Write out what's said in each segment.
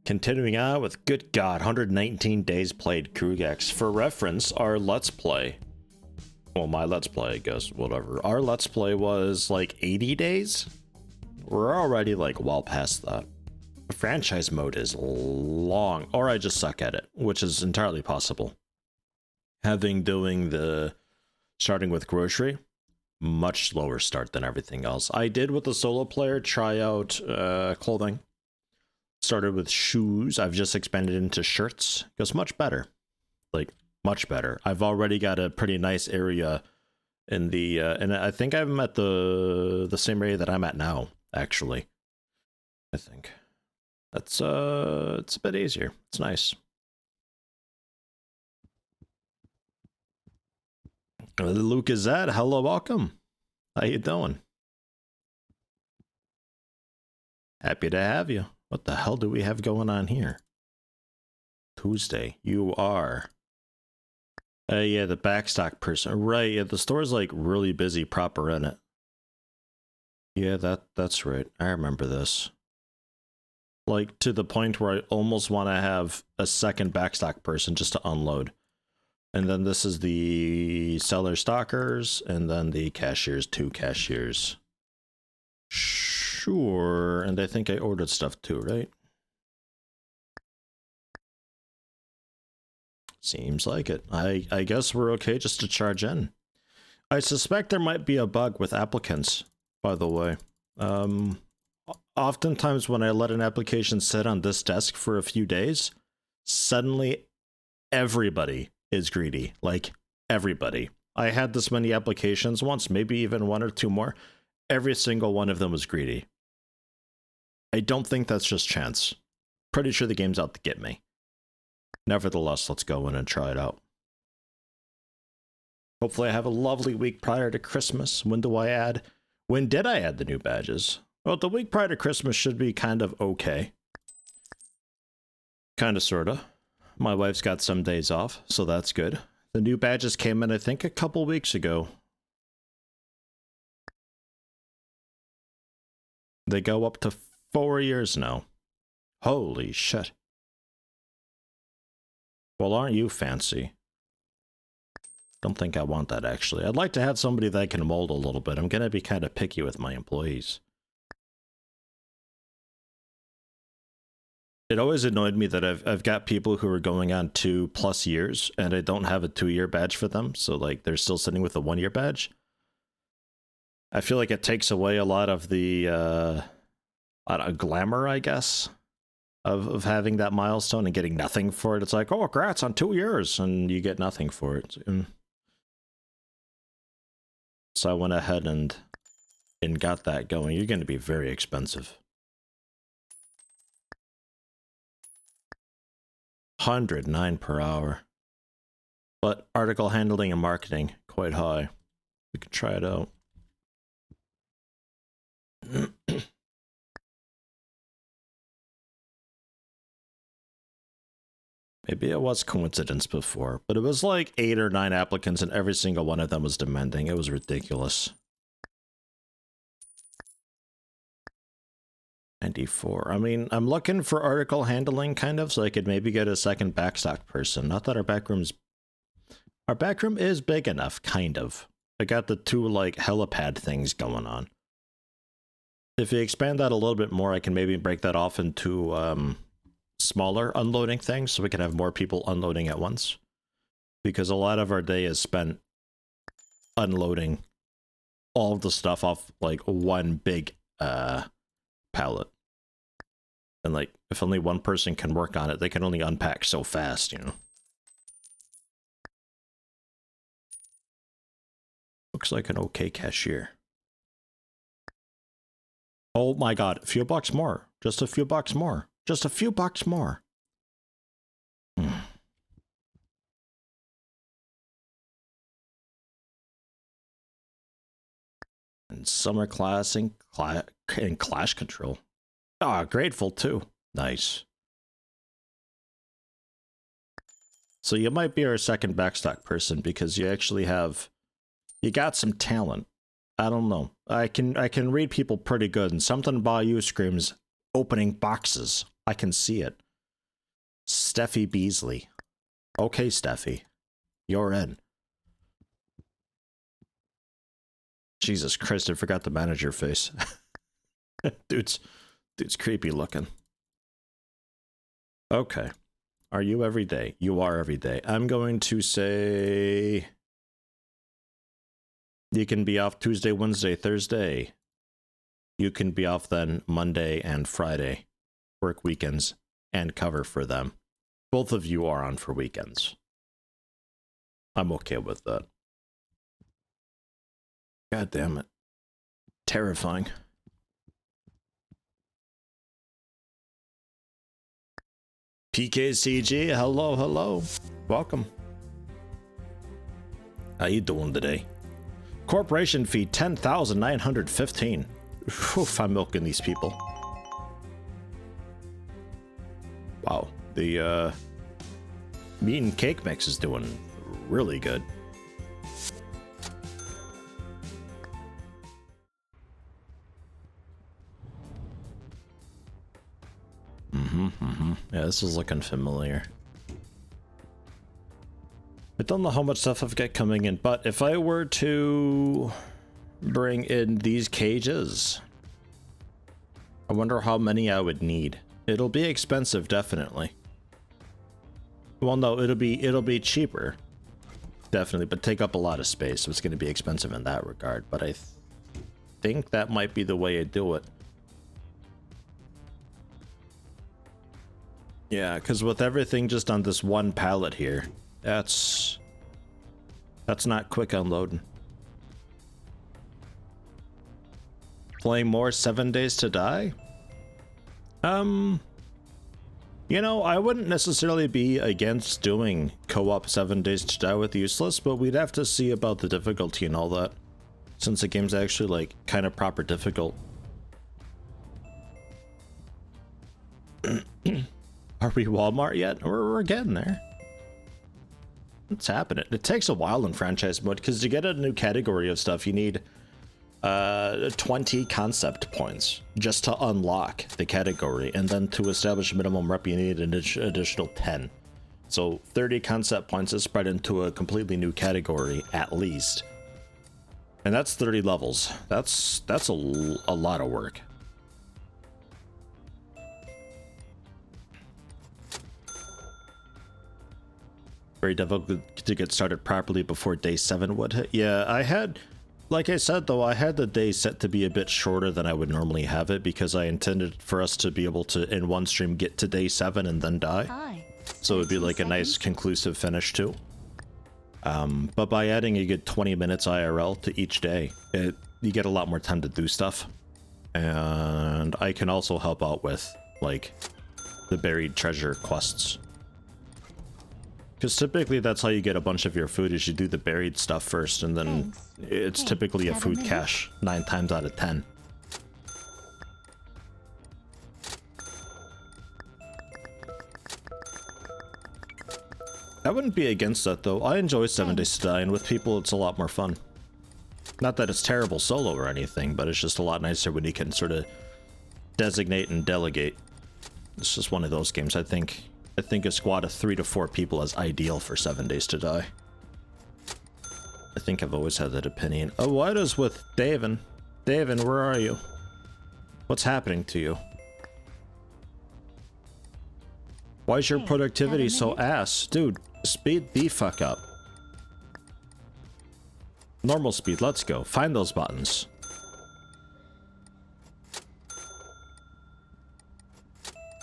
Continuing on with, good God, 119 days played Krugex. For reference, our Let's Play, well, my Let's Play, I guess, whatever. Our Let's Play was like 80 days? We're already like well past that. The franchise mode is long, or I just suck at it, which is entirely possible. Starting with grocery, much slower start than everything else. I did with the solo player try out clothing. Started with shoes. I've just expanded into shirts. It goes much better. Like, much better. I've already got a pretty nice area in the and I think I'm at the same area that I'm at now, actually. I think. That's it's a bit easier. It's nice. Luke is that? Hello, welcome. How you doing? Happy to have you. What the hell do we have going on here? Tuesday. You are. Yeah, the backstock person. Right, yeah, the store's like really busy proper in it. Yeah, that's right. I remember this. Like, to the point where I almost want to have a second backstock person just to unload. And then this is the seller stalkers, and then the cashiers, 2 cashiers. Sure, and I think I ordered stuff too, right? Seems like it. I guess we're okay just to charge in. I suspect there might be a bug with applicants, by the way. Oftentimes when I let an application sit on this desk for a few days, suddenly everybody is greedy. Like, everybody. I had this many applications once, maybe even 1 or 2 more. Every single one of them was greedy. I don't think that's just chance. Pretty sure the game's out to get me. Nevertheless, let's go in and try it out. Hopefully I have a lovely week prior to Christmas. When do I add? When did I add the new badges? Well, the week prior to Christmas should be kind of okay. Kinda, sorta. My wife's got some days off, so that's good. The new badges came in, I think, a couple weeks ago. They go up to 4 years now. Holy shit. Well, aren't you fancy? Don't think I want that, actually. I'd like to have somebody that can mold a little bit. I'm gonna be kind of picky with my employees. It always annoyed me that I've got people who are going on 2+ years, and I don't have a 2-year badge for them, so like they're still sitting with a 1-year badge. I feel like it takes away a lot of the glamour, I guess, of having that milestone and getting nothing for it. It's like, oh, congrats on 2 years, and you get nothing for it. So I went ahead and got that going. You're going to be very expensive. 109 per hour. But article handling and marketing, quite high. We could try it out. Maybe it was coincidence before, but it was like 8 or 9 applicants and every single one of them was demanding. It was ridiculous. 94. I mean, I'm looking for article handling, kind of, so I could maybe get a second backstock person. Not that our backroom is big enough, kind of. I got the 2, like, helipad things going on. If you expand that a little bit more, I can maybe break that off into, smaller unloading things, so we can have more people unloading at once. Because a lot of our day is spent unloading all of the stuff off, like, one big, pallet. And like, if only one person can work on it, they can only unpack so fast, you know. Looks like an okay cashier. Oh my god, a few bucks more. Just a few bucks more. Just a few bucks more. And summer class and clash control. Ah, grateful too. Nice. So you might be our second backstock person because you actually you got some talent. I don't know. I can read people pretty good, and something about you screams opening boxes. I can see it. Steffi Beasley. Okay, Steffi. You're in. Jesus Christ, I forgot the manager face. Dude's creepy looking. Okay. Are you every day? You are every day. I'm going to say... You can be off Tuesday, Wednesday, Thursday. You can be off then Monday and Friday. Work weekends and cover for them. Both of you are on for weekends. I'm okay with that. God damn it. Terrifying. PKCG, hello, hello. Welcome. How you doing today? Corporation fee 10,915. Oof, I'm milking these people. Wow, the meat and cake mix is doing really good. Yeah, this is looking familiar. I don't know how much stuff I've got coming in, but if I were to bring in these cages, I wonder how many I would need. It'll be expensive, definitely. Well, no, it'll be cheaper, definitely, but take up a lot of space, so it's going to be expensive in that regard. But I think that might be the way I do it. Yeah, because with everything just on this one pallet here, that's not quick unloading. Playing more 7 Days to Die? You know, I wouldn't necessarily be against doing co-op 7 Days to Die with Useless, but we'd have to see about the difficulty and all that, since the game's actually, like, kind of proper difficult. Are we Walmart yet? We're getting there. What's happening? It takes a while in franchise mode, because to get a new category of stuff, you need 20 concept points just to unlock the category, and then to establish a minimum rep you need an additional 10. So 30 concept points is spread into a completely new category at least, and that's 30 levels. That's a lot of work. Very difficult to get started properly before day 7 would hit. Yeah, I had, like I said though, I had the day set to be a bit shorter than I would normally have it, because I intended for us to be able to, in one stream, get to day 7 and then die. Hi. So it'd be like a nice conclusive finish too. But by adding a good 20 minutes IRL to each day, you get a lot more time to do stuff. And I can also help out with, like, the buried treasure quests. Because typically that's how you get a bunch of your food, is you do the buried stuff first, and then it's typically a food cache 9 times out of 10. I wouldn't be against that though. I enjoy 7 Days to Die, and with people it's a lot more fun. Not that it's terrible solo or anything, but it's just a lot nicer when you can sort of designate and delegate. It's just one of those games. I think a squad of 3 to 4 people is ideal for 7 Days to Die. I think I've always had that opinion. Oh, what is with Davin? Davin, where are you? What's happening to you? Why is your productivity so ass? Dude, speed the fuck up. Normal speed, let's go. Find those buttons.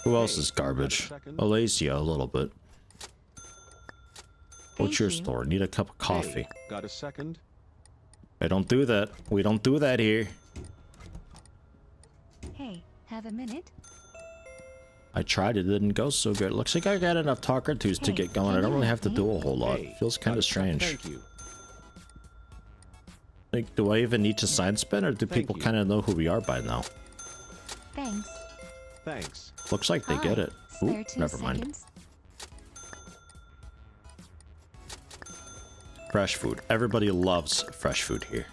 Who else is garbage? Alacia, a little bit. What's your store? Need a cup of coffee. Got a second? I don't do that. We don't do that here. Hey, have a minute? I tried, it didn't go so good. Looks like I got enough talker twos to get going. I don't really have to do a whole lot. Feels kind of strange. Thank you. Like, do I even need to sign spin, or do people kind of know who we are by now? Thanks. Thanks. Looks like they get it. Ooh, never mind. Seconds. Fresh food. Everybody loves fresh food here.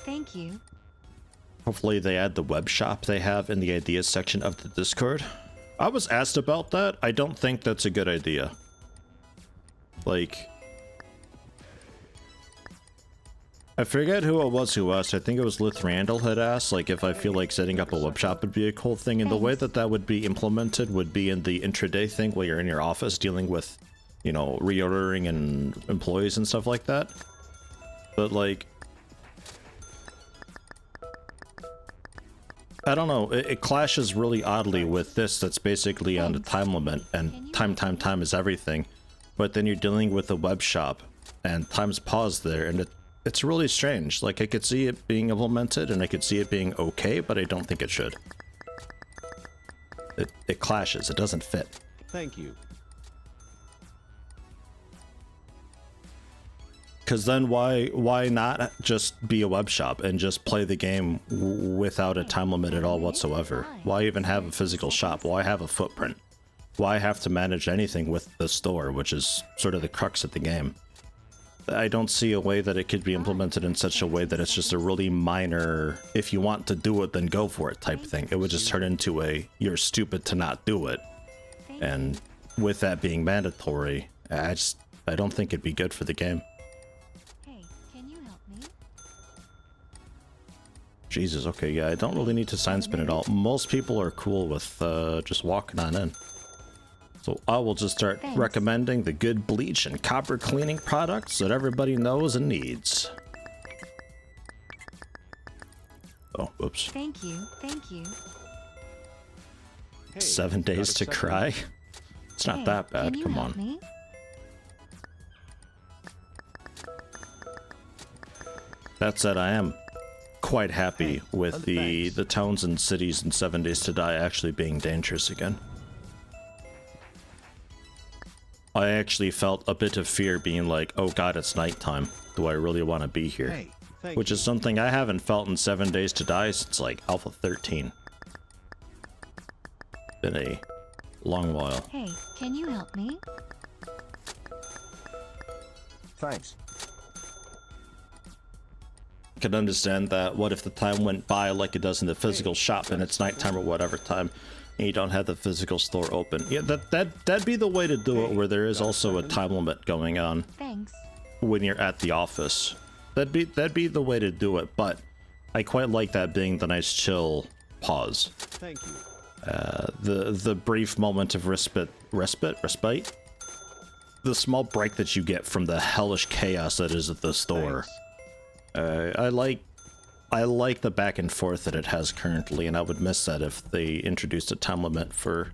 Thank you. Hopefully they add the web shop they have in the ideas section of the Discord. I was asked about that. I don't think that's a good idea. Like, I forget who it was who asked. I think it was Lith Randall had asked, like, if I feel like setting up a web shop would be a cool thing. And the way that that would be implemented would be in the intraday thing where you're in your office dealing with, you know, reordering and employees and stuff like that. But, like, I don't know. It clashes really oddly with this that's basically on a time limit, and time is everything. But then you're dealing with a web shop, and time's paused there, and it's really strange. Like, I could see it being implemented, and I could see it being okay, but I don't think it should. It clashes. It doesn't fit. Thank you. Because then why not just be a web shop and just play the game without a time limit at all whatsoever? Why even have a physical shop? Why have a footprint? Why have to manage anything with the store, which is sort of the crux of the game? I don't see a way that it could be implemented in such a way that it's just a really minor, if you want to do it, then go for it type thing. It would just turn into a, you're stupid to not do it. And with that being mandatory, I don't think it'd be good for the game. Jesus, okay, yeah, I don't really need to sign spin at all. Most people are cool with just walking on in. So I will just start recommending the good bleach and copper cleaning products that everybody knows and needs. Oh, whoops. Thank you, thank you. Hey, 7 days to cry? It's not that bad, come on. Me? That said, I am quite happy with the towns and cities in 7 Days to Die actually being dangerous again. I actually felt a bit of fear being like, oh god, it's nighttime. Do I really want to be here? Hey, Which is something I haven't felt in 7 Days to Die since like Alpha 13. Been a long while. Hey, can you help me? Thanks. Can understand that. What if the time went by like it does in the physical shop and it's nighttime or whatever time and you don't have the physical store open? Yeah, that'd be the way to do it, where there is also a time limit going on. Thanks. When you're at the office. That'd be the way to do it, but I quite like that being the nice chill pause. Thank you. The brief moment of respite. The small break that you get from the hellish chaos that is at the store. I like the back and forth that it has currently, and I would miss that if they introduced a time limit for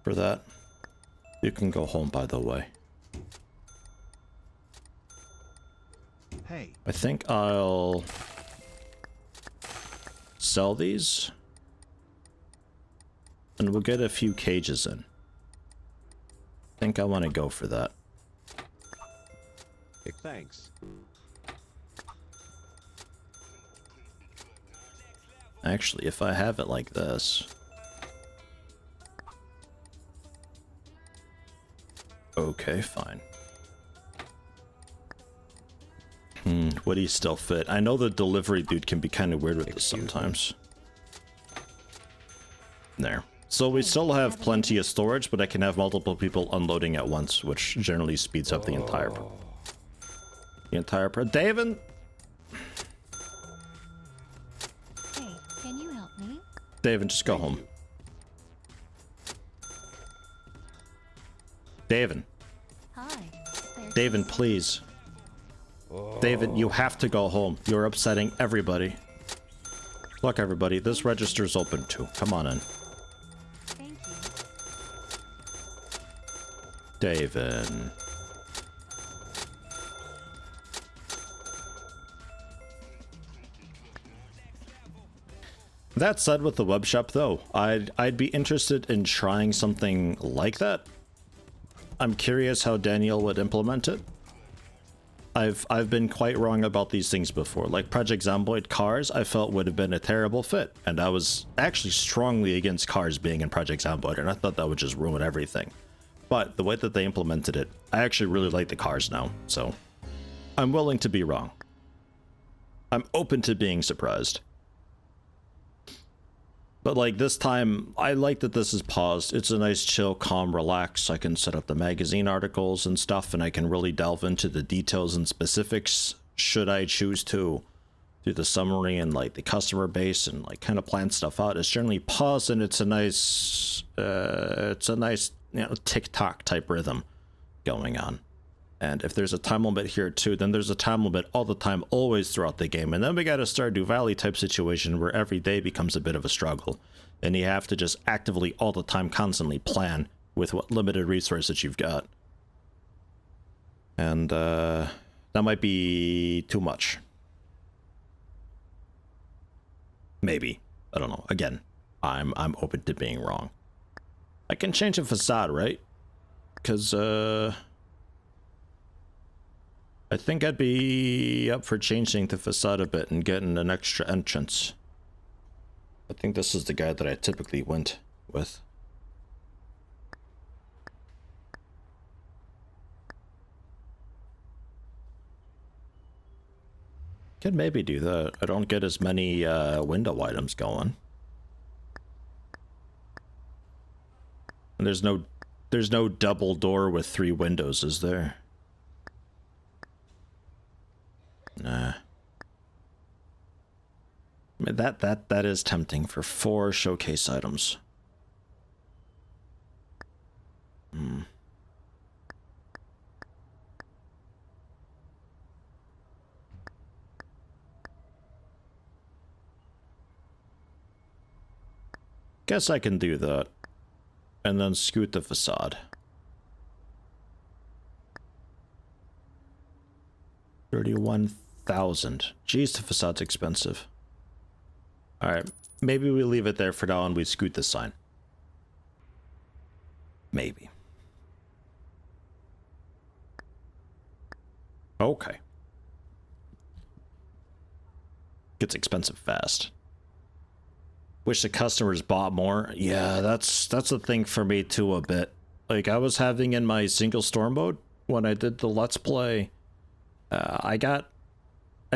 that. You can go home, by the way. Hey. I think I'll sell these, and we'll get a few cages in. I think I want to go for that. Thanks. Actually, if I have it like this. Okay, fine. Would he still fit? I know the delivery dude can be kind of weird with this sometimes. There. So we still have plenty of storage, but I can have multiple people unloading at once, which generally speeds up the entire David! Hey, can you help me? David, just go home. David. Hi. David, please. David, you have to go home. You're upsetting everybody. Look, everybody, this register's open too. Come on in. Thank you. David. That said, with the web shop though, I'd be interested in trying something like that. I'm curious how Daniel would implement it. I've been quite wrong about these things before. Like Project Zomboid Cars, I felt would have been a terrible fit, and I was actually strongly against Cars being in Project Zomboid, and I thought that would just ruin everything. But the way that they implemented it, I actually really like the Cars now, so I'm willing to be wrong. I'm open to being surprised. But like this time, I like that this is paused. It's a nice chill, calm, relax. I can set up the magazine articles and stuff, and I can really delve into the details and specifics should I choose to, through the summary and like the customer base and like kind of plan stuff out. It's generally paused, and it's a nice TikTok type rhythm going on. And if there's a time limit here too, then there's a time limit all the time, always throughout the game. And then we got a Stardew Valley type situation where every day becomes a bit of a struggle. And you have to just actively all the time constantly plan with what limited resources you've got. And that might be too much. Maybe. I don't know. Again, I'm open to being wrong. I can change the facade, right? Because I think I'd be up for changing the facade a bit and getting an extra entrance. I think this is the guy that I typically went with. Could maybe do that. I don't get as many window items going. And there's no double door with 3 windows, is there? Nah. I mean, that is tempting for 4 showcase items. Guess I can do that. And then scoot the facade. 31,000. Jeez, the facade's expensive. Alright, maybe we leave it there for now and we scoot the sign. Maybe. Okay. Gets expensive fast. Wish the customers bought more. Yeah, that's the thing for me too a bit. Like, I was having in my single store mode when I did the Let's Play. I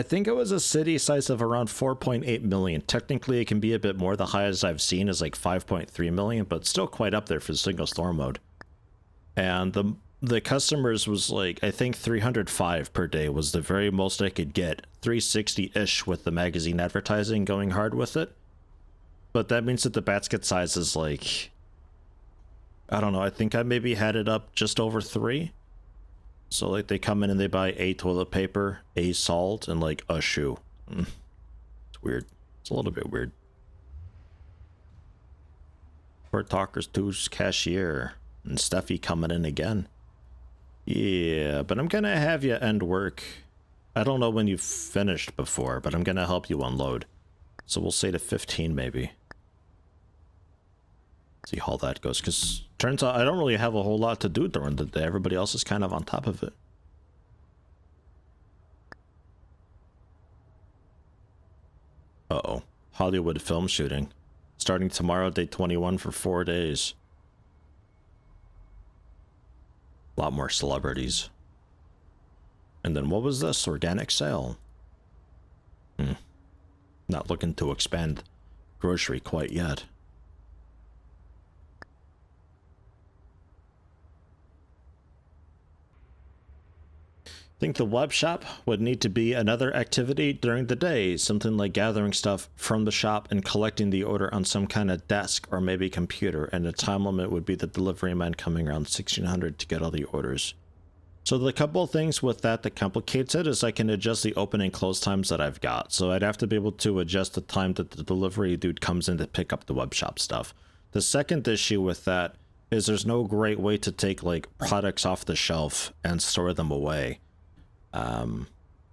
think it was a city size of around 4.8 million. Technically, it can be a bit more. The highest I've seen is like 5.3 million, but still quite up there for single store mode. And the customers was like, I think 305 per day was the very most I could get. 360-ish with the magazine advertising going hard with it. But that means that the basket size is like, I don't know, I think I maybe had it up just over 3. So like they come in and they buy a toilet paper, a salt, and like a shoe. It's weird. It's a little bit weird. For Talkers 2's cashier and Steffi coming in again. Yeah, but I'm gonna have you end work. I don't know when you've finished before, but I'm gonna help you unload. So we'll say to 15 maybe. See how that goes, because turns out I don't really have a whole lot to do during the day. Everybody else is kind of on top of it. Uh-oh. Hollywood film shooting. Starting tomorrow, day 21 for 4 days. A lot more celebrities. And then what was this? Organic sale. Not looking to expand grocery quite yet. Think the web shop would need to be another activity during the day, something like gathering stuff from the shop and collecting the order on some kind of desk or maybe computer, and the time limit would be the delivery man coming around 1600 to get all the orders. So the couple of things with that complicates it is I can adjust the open and close times that I've got. So I'd have to be able to adjust the time that the delivery dude comes in to pick up the web shop stuff. The second issue with that is there's no great way to take like products off the shelf and store them away.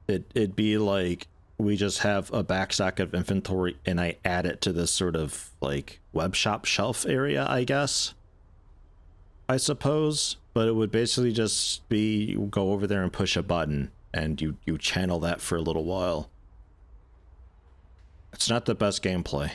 It'd be like we just have a backstock of inventory and I add it to this sort of like web shop shelf area, I guess. I suppose, but it would basically just be you go over there and push a button and you channel that for a little while. It's not the best gameplay.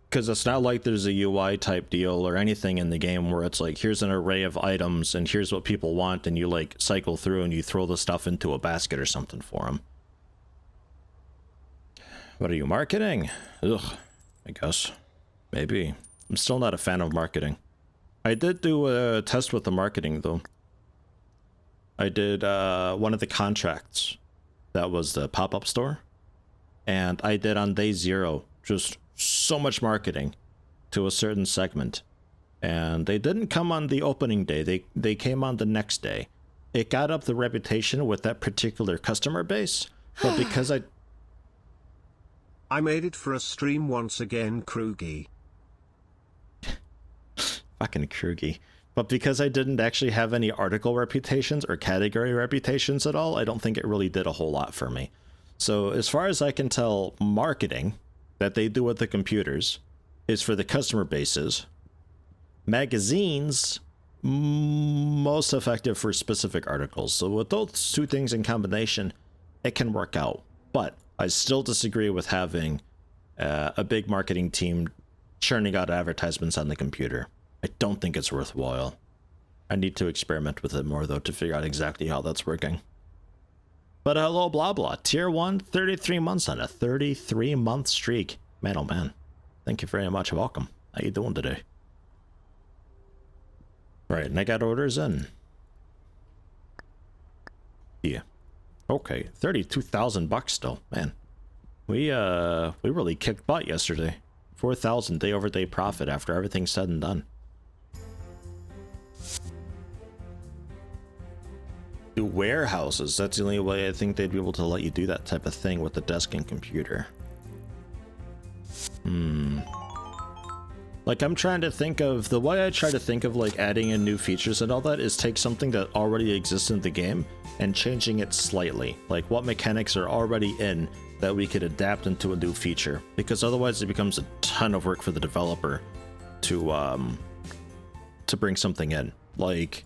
Because it's not like there's a UI type deal or anything in the game where it's like, here's an array of items and here's what people want, and you like cycle through and you throw the stuff into a basket or something for them. What are you, marketing? Ugh, I guess. Maybe. I'm still not a fan of marketing. I did do a test with the marketing though. I did one of the contracts that was the pop-up store, and I did on day 0 just so much marketing to a certain segment, and they didn't come on the opening day. They came on the next day. It got up the reputation with that particular customer base, but because I made it for a stream once again, Krugy. fucking Krugy. But because I didn't actually have any article reputations or category reputations at all, I don't think it really did a whole lot for me. So as far as I can tell, marketing that they do with the computers is for the customer bases. Magazines, most effective for specific articles. So with those two things in combination, it can work out. But I still disagree with having a big marketing team churning out advertisements on the computer. I don't think it's worthwhile. I need to experiment with it more, though, to figure out exactly how that's working. But hello, blah blah. Tier 1, 33 months on a 33-month streak. Man, oh man. Thank you very much. Welcome. How you doing today? Right, and I got orders in. Yeah. Okay, 32,000 bucks still. Man. We really kicked butt yesterday. 4,000 day-over-day profit after everything's said and done. Do warehouses. That's the only way I think they'd be able to let you do that type of thing with the desk and computer. Like, I'm trying to think of, the way I try to think of like adding in new features and all that is take something that already exists in the game and changing it slightly. Like, what mechanics are already in that we could adapt into a new feature, because otherwise it becomes a ton of work for the developer to bring something in. Like,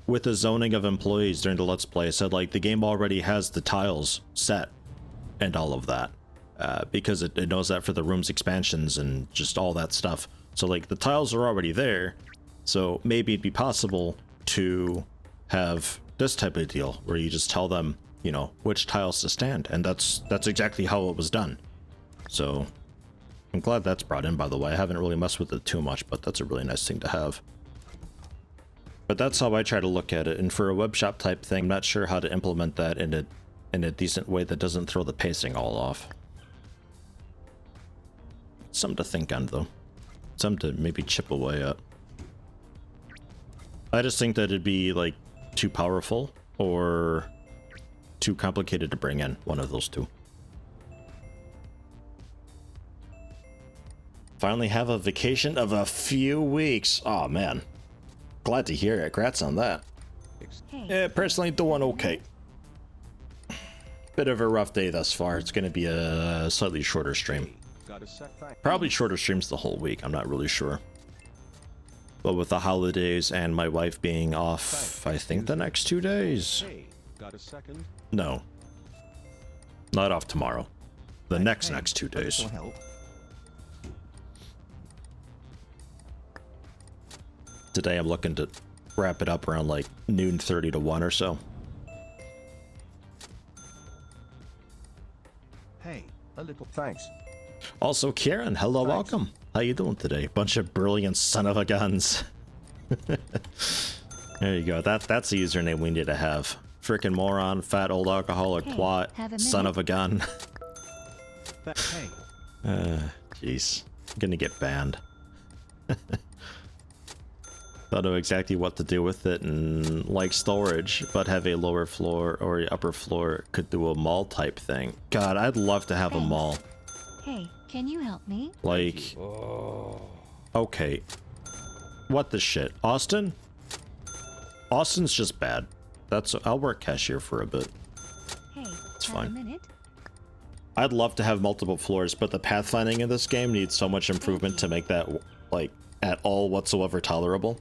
with the zoning of employees during the Let's Play, I said, like, the game already has the tiles set and all of that, because it knows that for the room's expansions and just all that stuff. So, like, the tiles are already there, so maybe it'd be possible to have this type of deal where you just tell them, you know, which tiles to stand, and that's exactly how it was done. So I'm glad that's brought in, by the way. I haven't really messed with it too much, but that's a really nice thing to have. But that's how I try to look at it, and for a web shop type thing, I'm not sure how to implement that in a decent way that doesn't throw the pacing all off. Something to think on, though. Something to maybe chip away at. I just think that it'd be, like, too powerful or too complicated to bring in. One of those two. Finally have a vacation of a few weeks. Oh man, glad to hear it. Congrats on that. Yeah, personally doing okay. Bit of a rough day thus far. It's going to be a slightly shorter stream. Probably shorter streams the whole week. I'm not really sure. But with the holidays and my wife being off, I think the next 2 days. Got a second? No. Not off tomorrow. The next 2 days. Today I'm looking to wrap it up around like noon 30 to 1 or so. Hey, a little thanks. Also, Kieran, hello, Thanks. welcome. How you doing today? Bunch of brilliant son of a guns. There you go. That's the username we need to have. Frickin' moron, fat old alcoholic Hey, twat, have a son minute? of a gun. Hey, Jeez. I'm gonna get banned. Don't know exactly what to do with it, and like storage, but have a lower floor or upper floor, could do a mall type thing. God, I'd love to have a Thanks. mall. Hey, can you help me? Like, okay. What the shit? Austin? Austin's just bad. I'll work cashier for a bit. Hey, It's have fine. a minute? I'd love to have multiple floors, but the pathfinding in this game needs so much improvement to make that, like, at all whatsoever tolerable.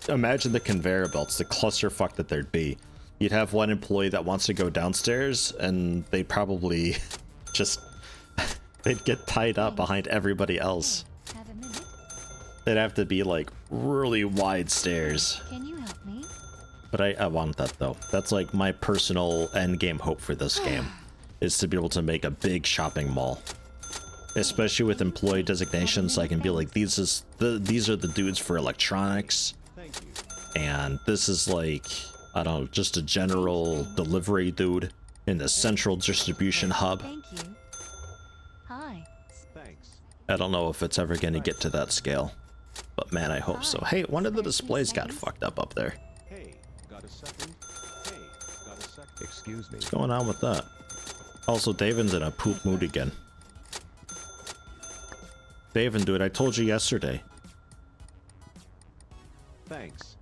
Imagine the conveyor belts, the clusterfuck that there'd be. You'd have one employee that wants to go downstairs, and they probably just They'd get tied up behind everybody else. Hey, have a minute? They'd have to be like really wide stairs. Can you help me? But I want that though. That's like my personal end game hope for this game, is to be able to make a big shopping mall. Especially with employee designations, I can be like, these are the dudes for electronics, Thank you. and this is like, I don't know, just a general delivery dude in the central distribution hub. Thank you. Hi. Thanks. I don't know if it's ever gonna get to that scale, but man, I hope so. Hey, one of the displays got fucked up there. Hey, got a second? Hey, got a second? Excuse me. What's going on with that? Also, Davin's in a poop mood again. Davin, dude, I told you yesterday. Thanks.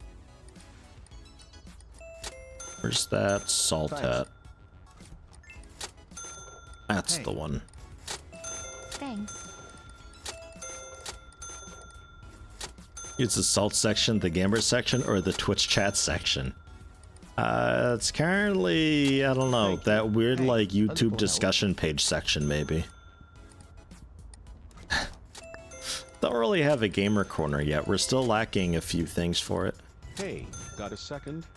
Where's that salt Thanks. at? That's Hey. the one. Thanks. It's the salt section, the gamer section, or the Twitch chat section? It's currently, I don't know, Thank you. that weird Hey, like a little YouTube help. discussion page section maybe. Don't really have a gamer corner yet. We're still lacking a few things for it. Hey, got a second?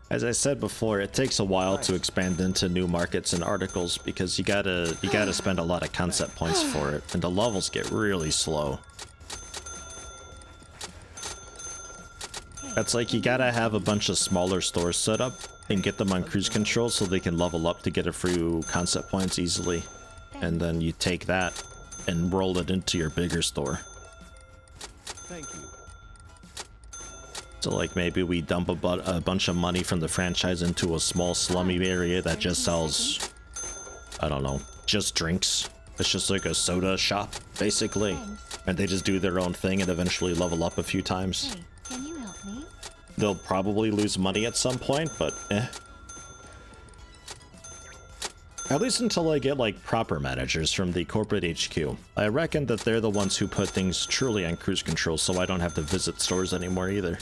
As I said before, it takes a while Nice. to expand into new markets and articles because you gotta spend a lot of concept points for it, and the levels get really slow. It's like you gotta have a bunch of smaller stores set up and get them on cruise control so they can level up to get a few concept points easily, and then you take that and roll it into your bigger store. Thank you. So like maybe we dump a bunch of money from the franchise into a small slummy area that just sells, I don't know, just drinks. It's just like a soda shop, basically. Thanks. And they just do their own thing and eventually level up a few times. Hey, can you help me? They'll probably lose money at some point, but eh. At least until I get like proper managers from the corporate HQ. I reckon that they're the ones who put things truly on cruise control so I don't have to visit stores anymore either.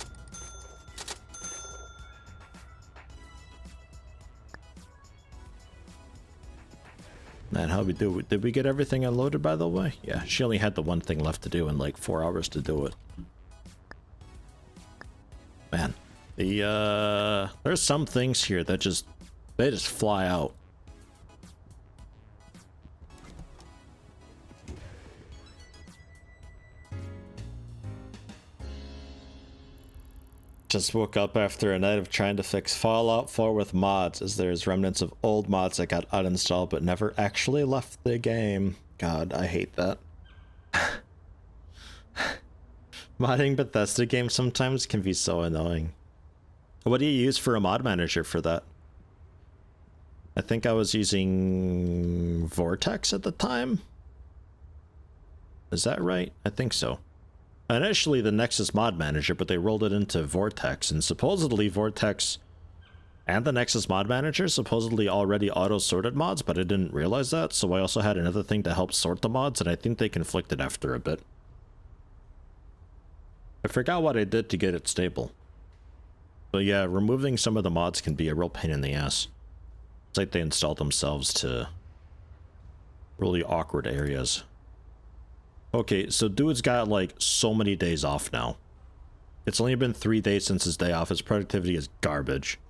Man, how we do? Did we get everything unloaded, by the way? Yeah, she only had the one thing left to do in like 4 hours to do it. Man, there's some things here that they just fly out. Just woke up after a night of trying to fix Fallout 4 with mods, as there's remnants of old mods that got uninstalled but never actually left the game. God, I hate that. Modding Bethesda games sometimes can be so annoying. What do you use for a mod manager for that? I think I was using Vortex at the time. Is that right? I think so. Initially the Nexus mod manager, but they rolled it into Vortex, and supposedly Vortex and the Nexus mod manager supposedly already auto-sorted mods, but I didn't realize that, so I also had another thing to help sort the mods, and I think they conflicted after a bit. I forgot what I did to get it stable. But yeah, removing some of the mods can be a real pain in the ass. It's like they install themselves to really awkward areas. Okay, so dude's got like so many days off now. It's only been 3 days since his day off. His productivity is garbage.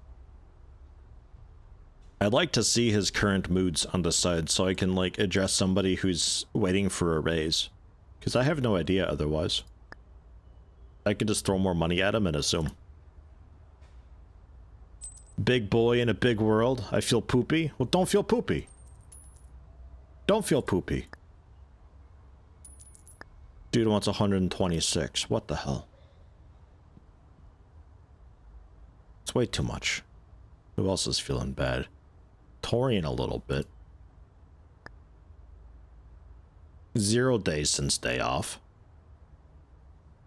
I'd like to see his current moods on the side so I can like address somebody who's waiting for a raise. Because I have no idea otherwise. I could just throw more money at him and assume. Big boy in a big world. I feel poopy. Well, don't feel poopy. Don't feel poopy. Dude wants 126. What the hell? It's way too much. Who else is feeling bad? Torian a little bit. 0 days since day off.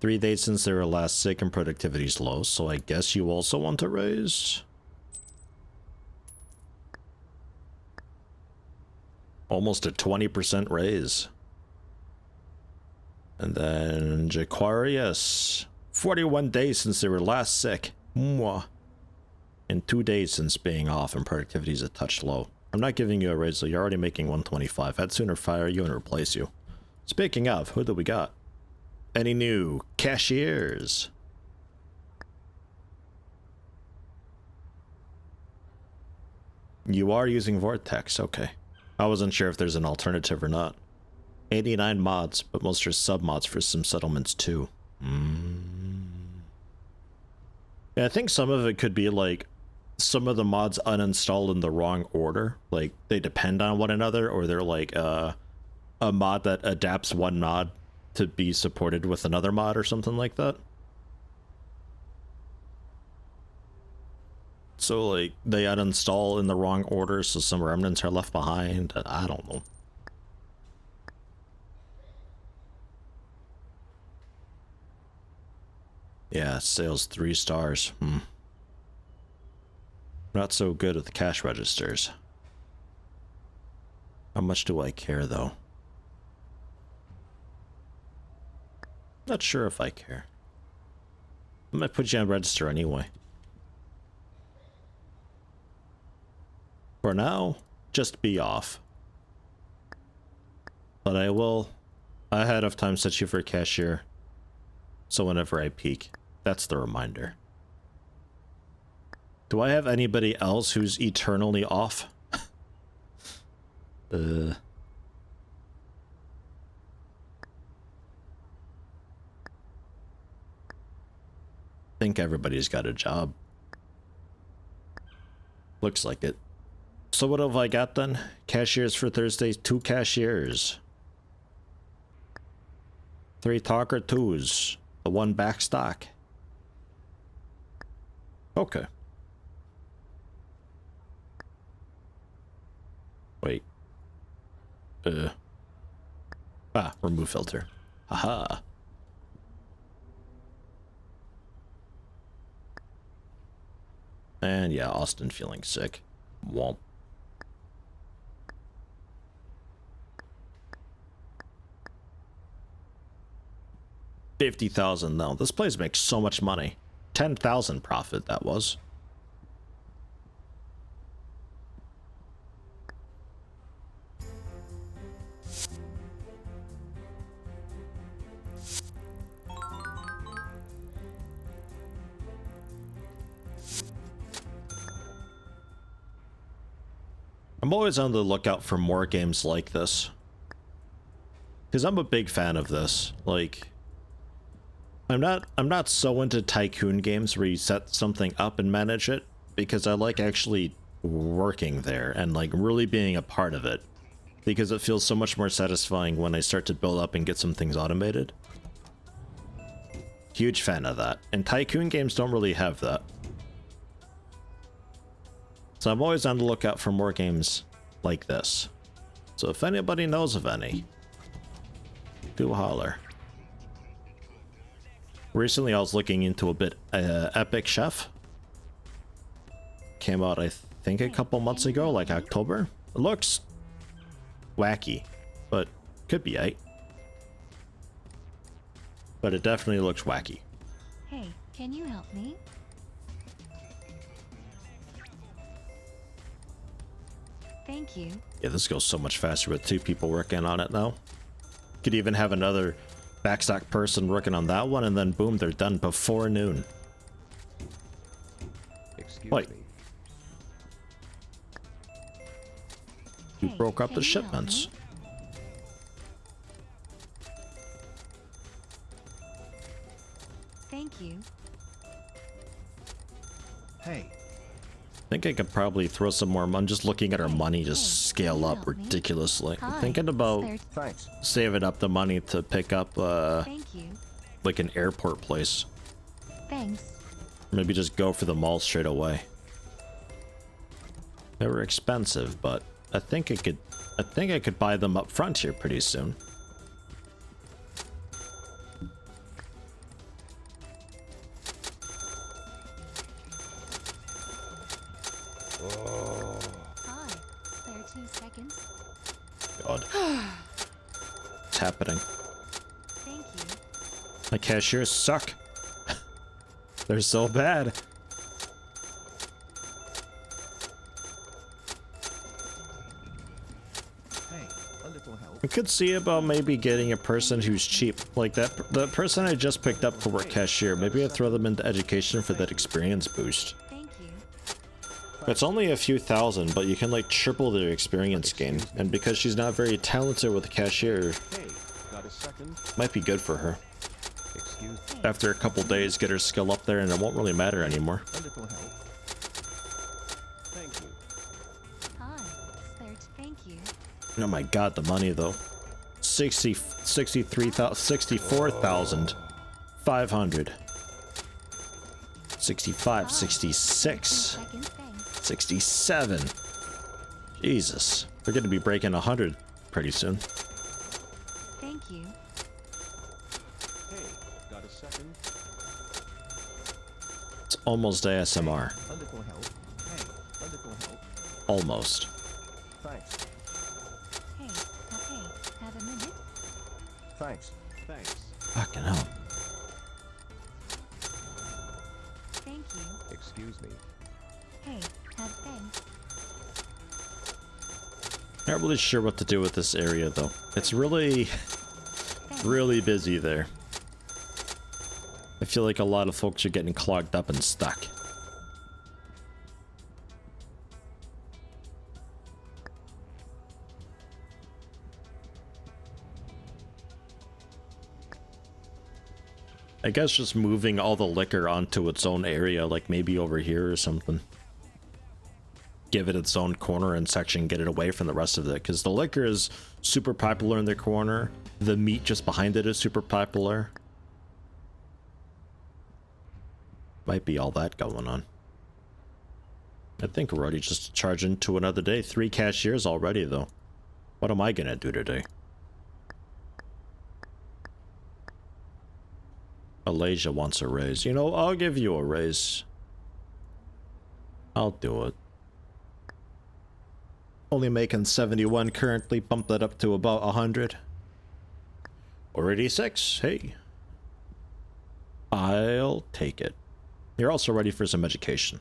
3 days since they were last sick and productivity's low, so I guess you also want to raise? Almost a 20% raise. And then Jaquarius, 41 days since they were last sick. Mwah. And 2 days since being off and productivity's a touch low. I'm not giving you a raise, so you're already making 125. I'd sooner fire you and replace you. Speaking of, who do we got? Any new cashiers? You are using Vortex, okay. I wasn't sure if there's an alternative or not. 89 mods, but most are sub-mods for some settlements too. Yeah, I think some of it could be like some of the mods uninstalled in the wrong order. Like they depend on one another, or they're like a mod that adapts one mod to be supported with another mod or something like that. So like they uninstall in the wrong order, so some remnants are left behind. I don't know. Yeah, sales 3 stars. Not so good at the cash registers. How much do I care though? Not sure if I care. I might put you on register anyway. For now, just be off. But I will ahead of time set you for cashier. So whenever I peek, that's the reminder. Do I have anybody else who's eternally off? Think everybody's got a job. Looks like it. So what have I got then? Cashiers for Thursdays, 2 cashiers. 3 talker 2s. The 1 back stock. Okay. Wait. Remove filter. Haha. And yeah, Austin feeling sick. Womp. $50,000 though. This place makes so much money. 10,000 profit that was. I'm always on the lookout for more games like this. Because I'm a big fan of this. Like, I'm not so into tycoon games where you set something up and manage it, because I like actually working there and like really being a part of it, because it feels so much more satisfying when I start to build up and get some things automated. Huge fan of that, and tycoon games don't really have that. So I'm always on the lookout for more games like this. So if anybody knows of any, do holler. Recently I was looking into a bit Epic Chef. Came out I think a couple months ago, like October. It looks wacky, but could be aight. But it definitely looks wacky. Hey, can you help me? Thank you. Yeah, this goes so much faster with 2 people working on it now. Could even have another backstock person working on that one, and then boom, they're done before noon. Excuse Wait. me. You Hey, broke up can the you help shipments. me? Thank you. Hey. I think I could probably throw some more money. Just looking at our money just scale up help me? ridiculously. I'm Hi, thinking about Thanks. saving up the money to pick up Thank you. like an airport place. Thanks. Maybe just go for the mall straight away. They were expensive, but I think I could buy them up front here pretty soon. Hi. Spare 2 seconds. God. What's happening? Thank you. My cashiers suck. They're so bad. I could see about maybe getting a person who's cheap, like the person I just picked up to work cashier. Maybe I'd throw them into education for that experience boost. Thank you. It's only a few thousand, but you can like triple their experience gain. And because she's not very talented with the cashier, Hey, got a second? might be good for her. Excuse me. After a couple days, get her skill up there and it won't really matter anymore. A little help. Thank you. Hi. Thank you. Oh my god, the money though. 64,500. 65, 66, seconds. Thanks. 67. Jesus. We're gonna be breaking 100 pretty soon. Thank you. Hey, got a second? It's almost ASMR. A little help. Hey, a little help. Almost. Thanks. Hey. Have a minute? Thanks. Thanks. Fucking hell. Thank you. Excuse me. Hey. Have thanks. Not really sure what to do with this area though. It's really busy there. I feel like a lot of folks are getting clogged up and stuck. I guess just moving all the liquor onto its own area, like maybe over here or something. Give it its own corner and section, get it away from the rest of it, because the liquor is super popular in the corner. The meat just behind it is super popular. Might be all that going on. I think we're already just charging to another day. 3 cashiers already, though. What am I gonna do today? Alasia wants a raise. You know, I'll give you a raise. I'll do it. Only making 71 currently. Bump that up to about 100. Or 86. Hey. I'll take it. You're also ready for some education.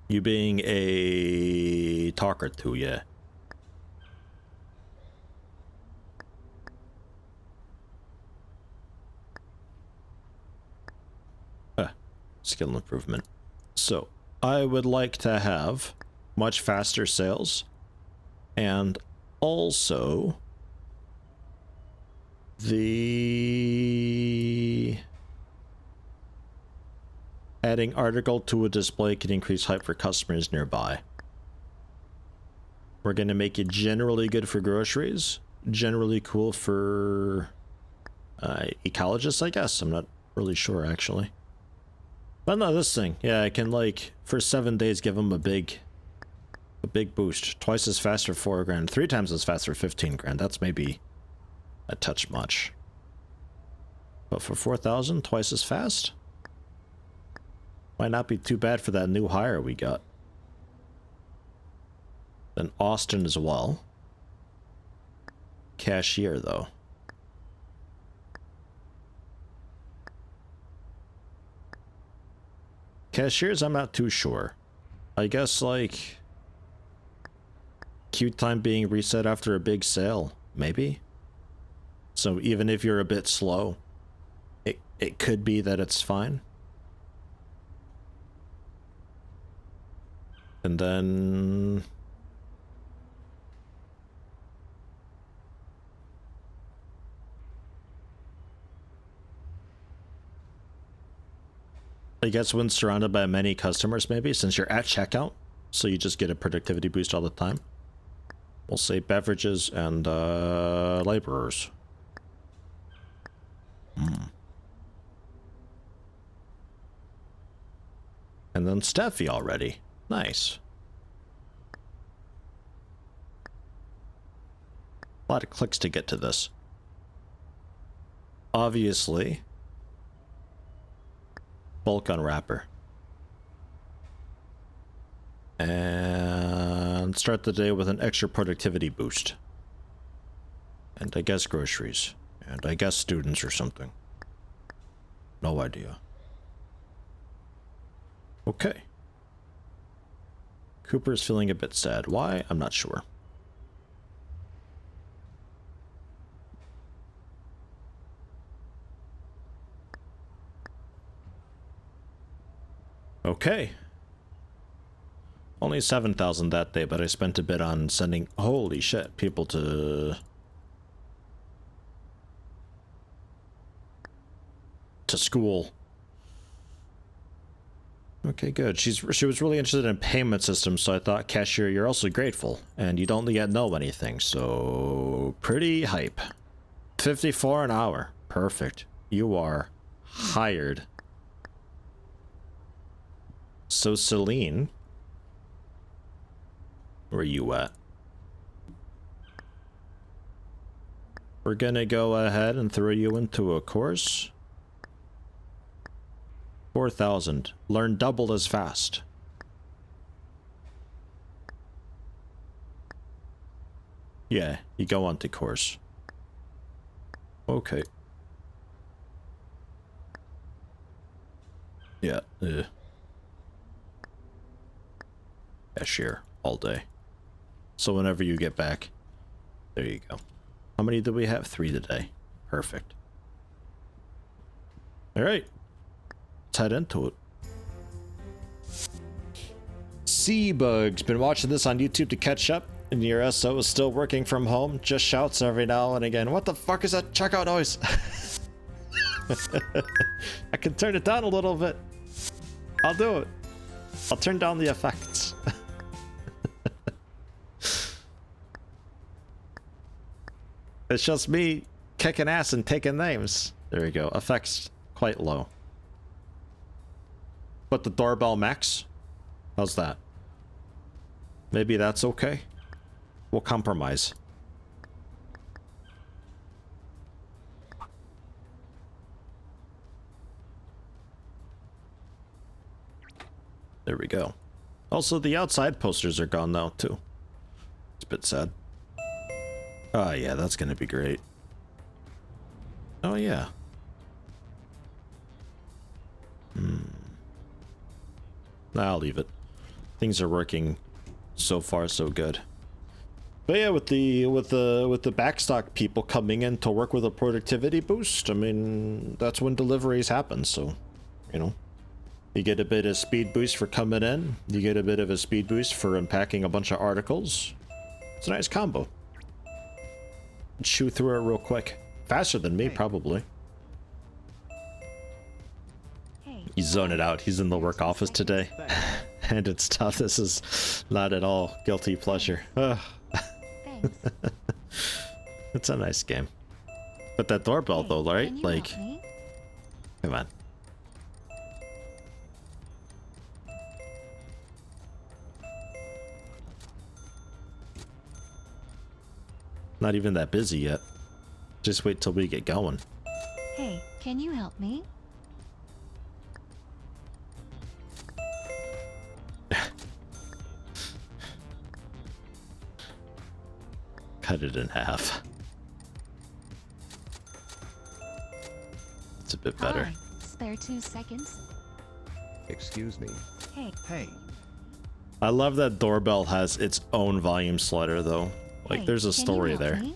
You being a talker too, yeah. Skill improvement. So, I would like to have much faster sales and also the adding article to a display can increase hype for customers nearby. We're going to make it generally good for groceries, generally cool for ecologists, I guess. I'm not really sure actually. But no, this thing, yeah, I can like for 7 days give them a big boost. Twice as fast for 4 grand, 3 times as fast for 15 grand. That's maybe a touch much. But for 4,000, twice as fast? Might not be too bad for that new hire we got. Then Austin as well. Cashier though. Cashiers, I'm not too sure. I guess, like, queue time being reset after a big sale, maybe? So even if you're a bit slow, it could be that it's fine. And then... I guess when surrounded by many customers, maybe, since you're at checkout, so you just get a productivity boost all the time. We'll say beverages and laborers. And then Steffi already. Nice. A lot of clicks to get to this. Obviously, bulk unwrapper. And start the day with an extra productivity boost. And I guess groceries. And I guess students or something. No idea. Okay. Cooper's feeling a bit sad. Why? I'm not sure. Okay. Only 7,000 that day, but I spent a bit on sending, holy shit, people to school. Okay, good. She was really interested in payment systems, so I thought, cashier, you're also grateful, and you don't yet know anything, so pretty hype. 54 an hour. Perfect. You are hired. So Celine, where you at? We're gonna go ahead and throw you into a course. 4,000. Learn double as fast. Yeah, you go on to course. Okay. Yeah, cashier all day. So whenever you get back, there you go. How many do we have? 3 today. Perfect. All right. Let's head into it. Seabug's been watching this on YouTube to catch up, and your SO is still working from home. Just shouts every now and again. What the fuck is that checkout noise? I can turn it down a little bit. I'll do it. I'll turn down the effects. It's just me kicking ass and taking names. There we go. Effects quite low. But the doorbell max? How's that? Maybe that's okay. We'll compromise. There we go. Also, the outside posters are gone now, too. It's a bit sad. Oh, yeah, that's gonna be great. Oh, yeah. I'll leave it. Things are working so far so good. But yeah, with the backstock people coming in to work with a productivity boost, I mean, that's when deliveries happen, so, you know. You get a bit of speed boost for coming in, you get a bit of a speed boost for unpacking a bunch of articles. It's a nice combo. Chew through it real quick. Faster than me, probably. He's zoning out. He's in the work office today. And it's tough. This is not at all guilty pleasure. It's a nice game. But that doorbell though, right? Like, come on. Not even that busy yet. Just wait till we get going. Hey, can you help me? Cut it in half. It's a bit better. Hi, spare 2 seconds. Excuse me. Hey, Hey, I love that doorbell has its own volume slider though. Like hey, there's a can you story help there. me?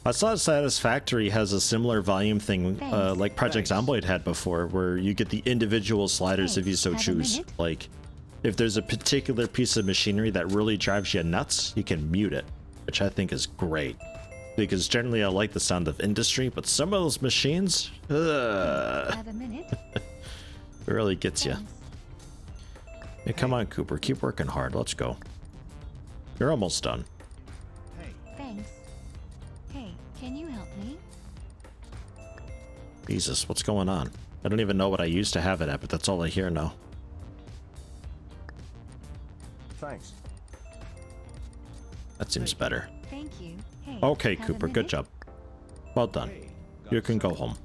I saw Satisfactory has a similar volume thing Thanks. like Project Thanks. Zomboid had before, where you get the individual sliders if you so Have a choose. minute? Like, if there's a particular piece of machinery that really drives you nuts, you can mute it, which I think is great. Because generally I like the sound of industry, but some of those machines, Have a minute? it really gets you. Thanks. Hey, come on, Cooper, keep working hard. Let's go. You're almost done. hey, Thanks. Hey, can you help me? Jesus, what's going on? I don't even know what I used to have it at, but that's all I hear now. thanks. That seems better. Thank you. Hey, Okay, have a Cooper, good minute? job. Well done. Hey, got You a can go second? home.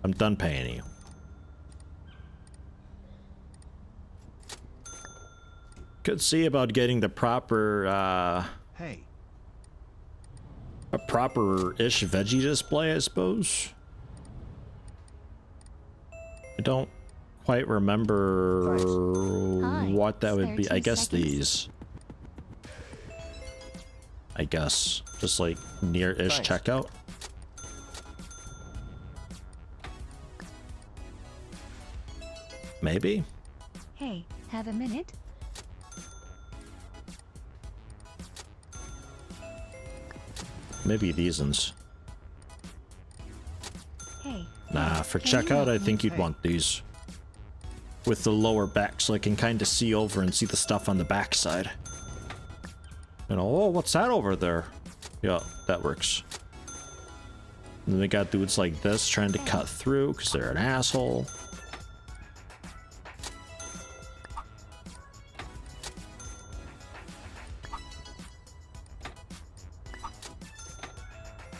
I'm done paying you. Could see about getting the proper, Hey, a proper-ish veggie display, I suppose. I don't quite remember Hi, what that would spare be. I 2 guess seconds? these. I guess. Just like near-ish Thanks. checkout. Maybe? Hey, have a minute? Maybe these ones. Hey. Nah, hey, for can you checkout, help I me? think you'd Hey. want these. With the lower back, so I can kind of see over and see the stuff on the backside. You know, oh, what's that over there? Yeah, that works. And then they got dudes like this trying to cut through because they're an asshole.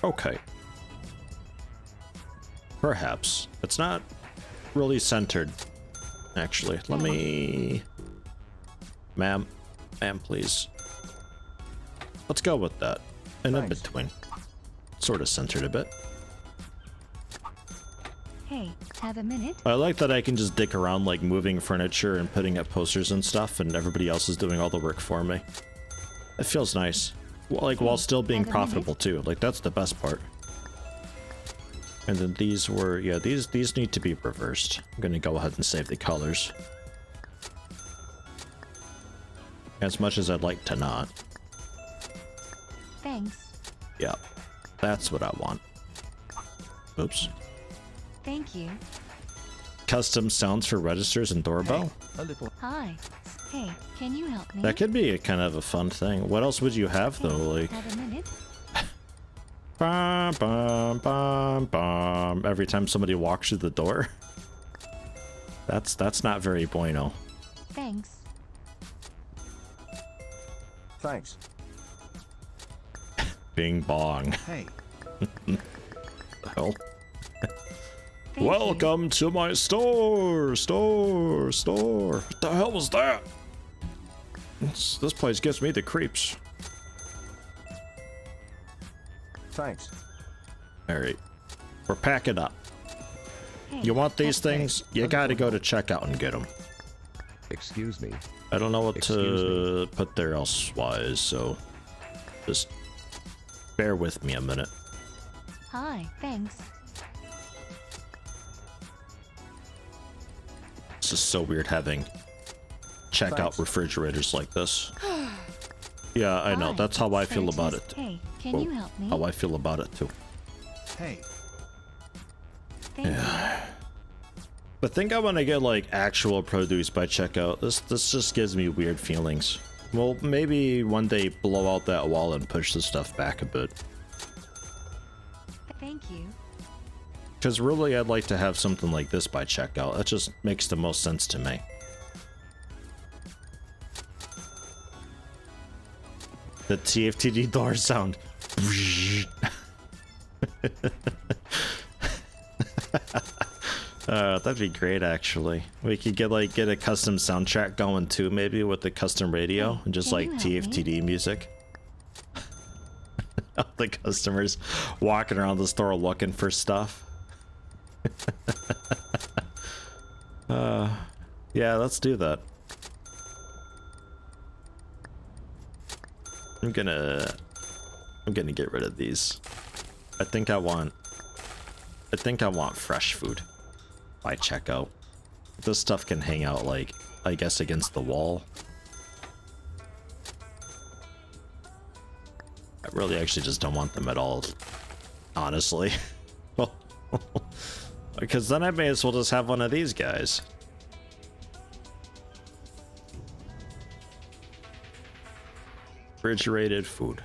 Okay. Perhaps. It's not really centered, actually. Let me... Ma'am. Ma'am, please. Let's go with that. And in Thanks. between. Sort of centered a bit. Hey, have a minute? I like that I can just dick around like moving furniture and putting up posters and stuff and everybody else is doing all the work for me. It feels nice. Well, like while still being Have a minute? profitable too. Like that's the best part. And then these were, yeah, these need to be reversed. I'm gonna go ahead and save the colors. As much as I'd like to not. Thanks. Yeah, that's what I want. Oops. Thank you. Custom sounds for registers and doorbell? A little. Hi. Hey, can you help me? That could be a kind of a fun thing. What else would you have Hey, though? Like, have a minute? bum, bum, bum, bum, every time somebody walks through the door? That's not very bueno. Thanks. Thanks. Bing bong. Hey. Hell. Thank you. Welcome to my store. What the hell was that? This place gives me the creeps. Thanks. Alright. We're packing up. Hey, You want these have a- things? You gotta go to checkout and get them. Excuse me. I don't know what Excuse to put there elsewise, so just bear with me a minute. Hi, thanks. This is so weird having checkout Thanks. refrigerators like this. Yeah, I know. Hi, That's how I feel Curtis. about it. Hey, can Whoa, you help me? How I feel about it too. Hey. Thank you. I think I want to get like actual produce by checkout. This just gives me weird feelings. Well, maybe one day blow out that wall and push the stuff back a bit. Thank you. Because really, I'd like to have something like this by checkout. That just makes the most sense to me. The TFTD door sound. That'd be great, actually. We could get a custom soundtrack going too, maybe with the custom radio and just can like you help me? TFTD music. All the customers walking around the store looking for stuff. Yeah, let's do that. I'm gonna get rid of these. I think I want fresh food by checkout. This stuff can hang out like, I guess, against the wall. I really actually just don't want them at all, honestly. Because then I may as well just have one of these guys. Refrigerated food.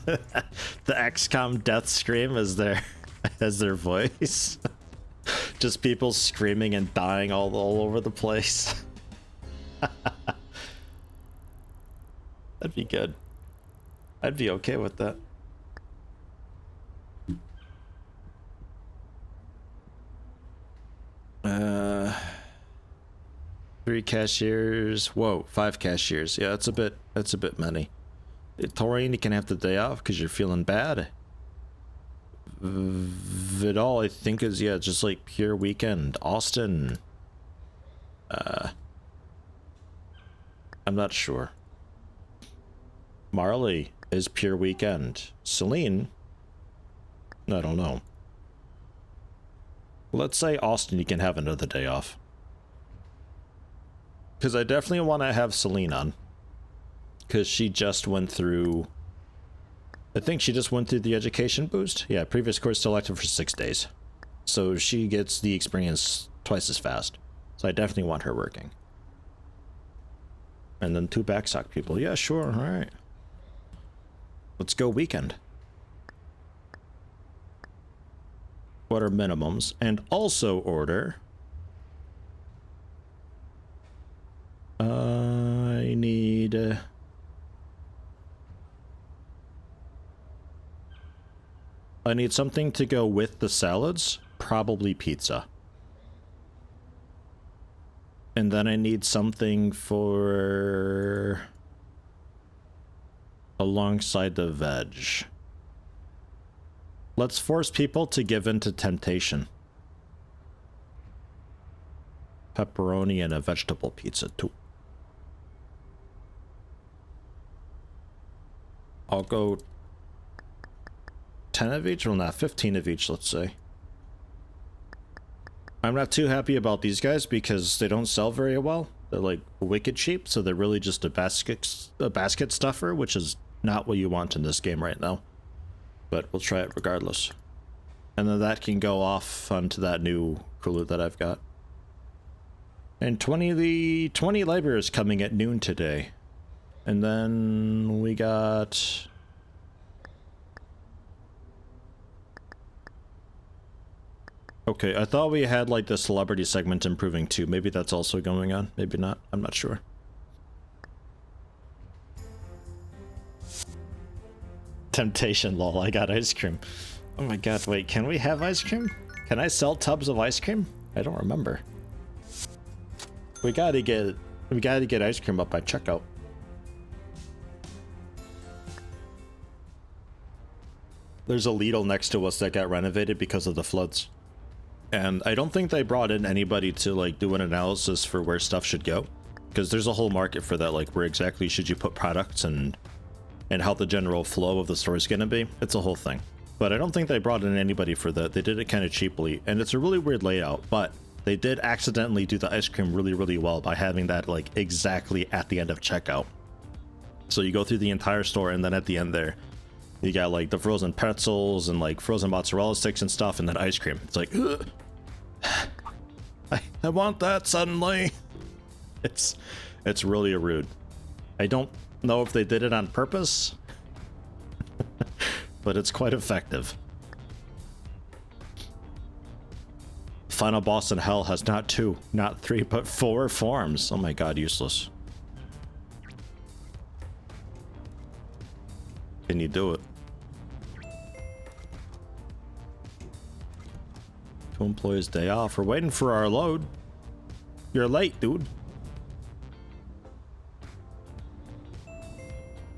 The XCOM death scream is their voice. Just people screaming and dying all over the place. That'd be good. I'd be okay with that. Three cashiers. Whoa, 5 cashiers. Yeah, that's a bit many. Torian, you can have the day off because you're feeling bad. Vidal, I think, is, yeah, just like pure weekend. Austin, I'm not sure. Marley is pure weekend. Celine, I don't know. Let's say Austin, you can have another day off. Because I definitely want to have Celine on. Because she just went through... I think she just went through the education boost. Yeah, previous course still active for 6 days. So she gets the experience twice as fast. So I definitely want her working. And then 2 backstock people. Yeah, sure, alright. Let's go weekend. What are minimums? And also order... I need... I need something to go with the salads, probably pizza. And then I need something for... alongside the veg. Let's force people to give in to temptation. Pepperoni and a vegetable pizza too. I'll go 10 of each? Well, not 15 of each, let's say. I'm not too happy about these guys because they don't sell very well. They're like wicked cheap, so they're really just a basket stuffer, which is not what you want in this game right now. But we'll try it regardless. And then that can go off onto that new cooler that I've got. And 20 labor is coming at noon today. And then we got... Okay, I thought we had like the celebrity segment improving too. Maybe that's also going on. Maybe not. I'm not sure. Temptation, lol. I got ice cream. Oh my god, wait, can we have ice cream? Can I sell tubs of ice cream? I don't remember. We gotta get ice cream up by checkout. There's a Lidl next to us that got renovated because of the floods. And I don't think they brought in anybody to like do an analysis for where stuff should go. Because there's a whole market for that, like where exactly should you put products and how the general flow of the store is gonna be. It's a whole thing. But I don't think they brought in anybody for that. They did it kind of cheaply, and it's a really weird layout, but they did accidentally do the ice cream really, really well by having that like exactly at the end of checkout. So you go through the entire store, and then at the end there, you got like the frozen pretzels and like frozen mozzarella sticks and stuff, and then ice cream. It's like, ugh. I want that suddenly. It's really rude. I don't know if they did it on purpose, but it's quite effective. Final boss in hell has not 2, not 3, but 4 forms. Oh my god, useless. Can you do it? 2 employees day off. We're waiting for our load. You're late, dude.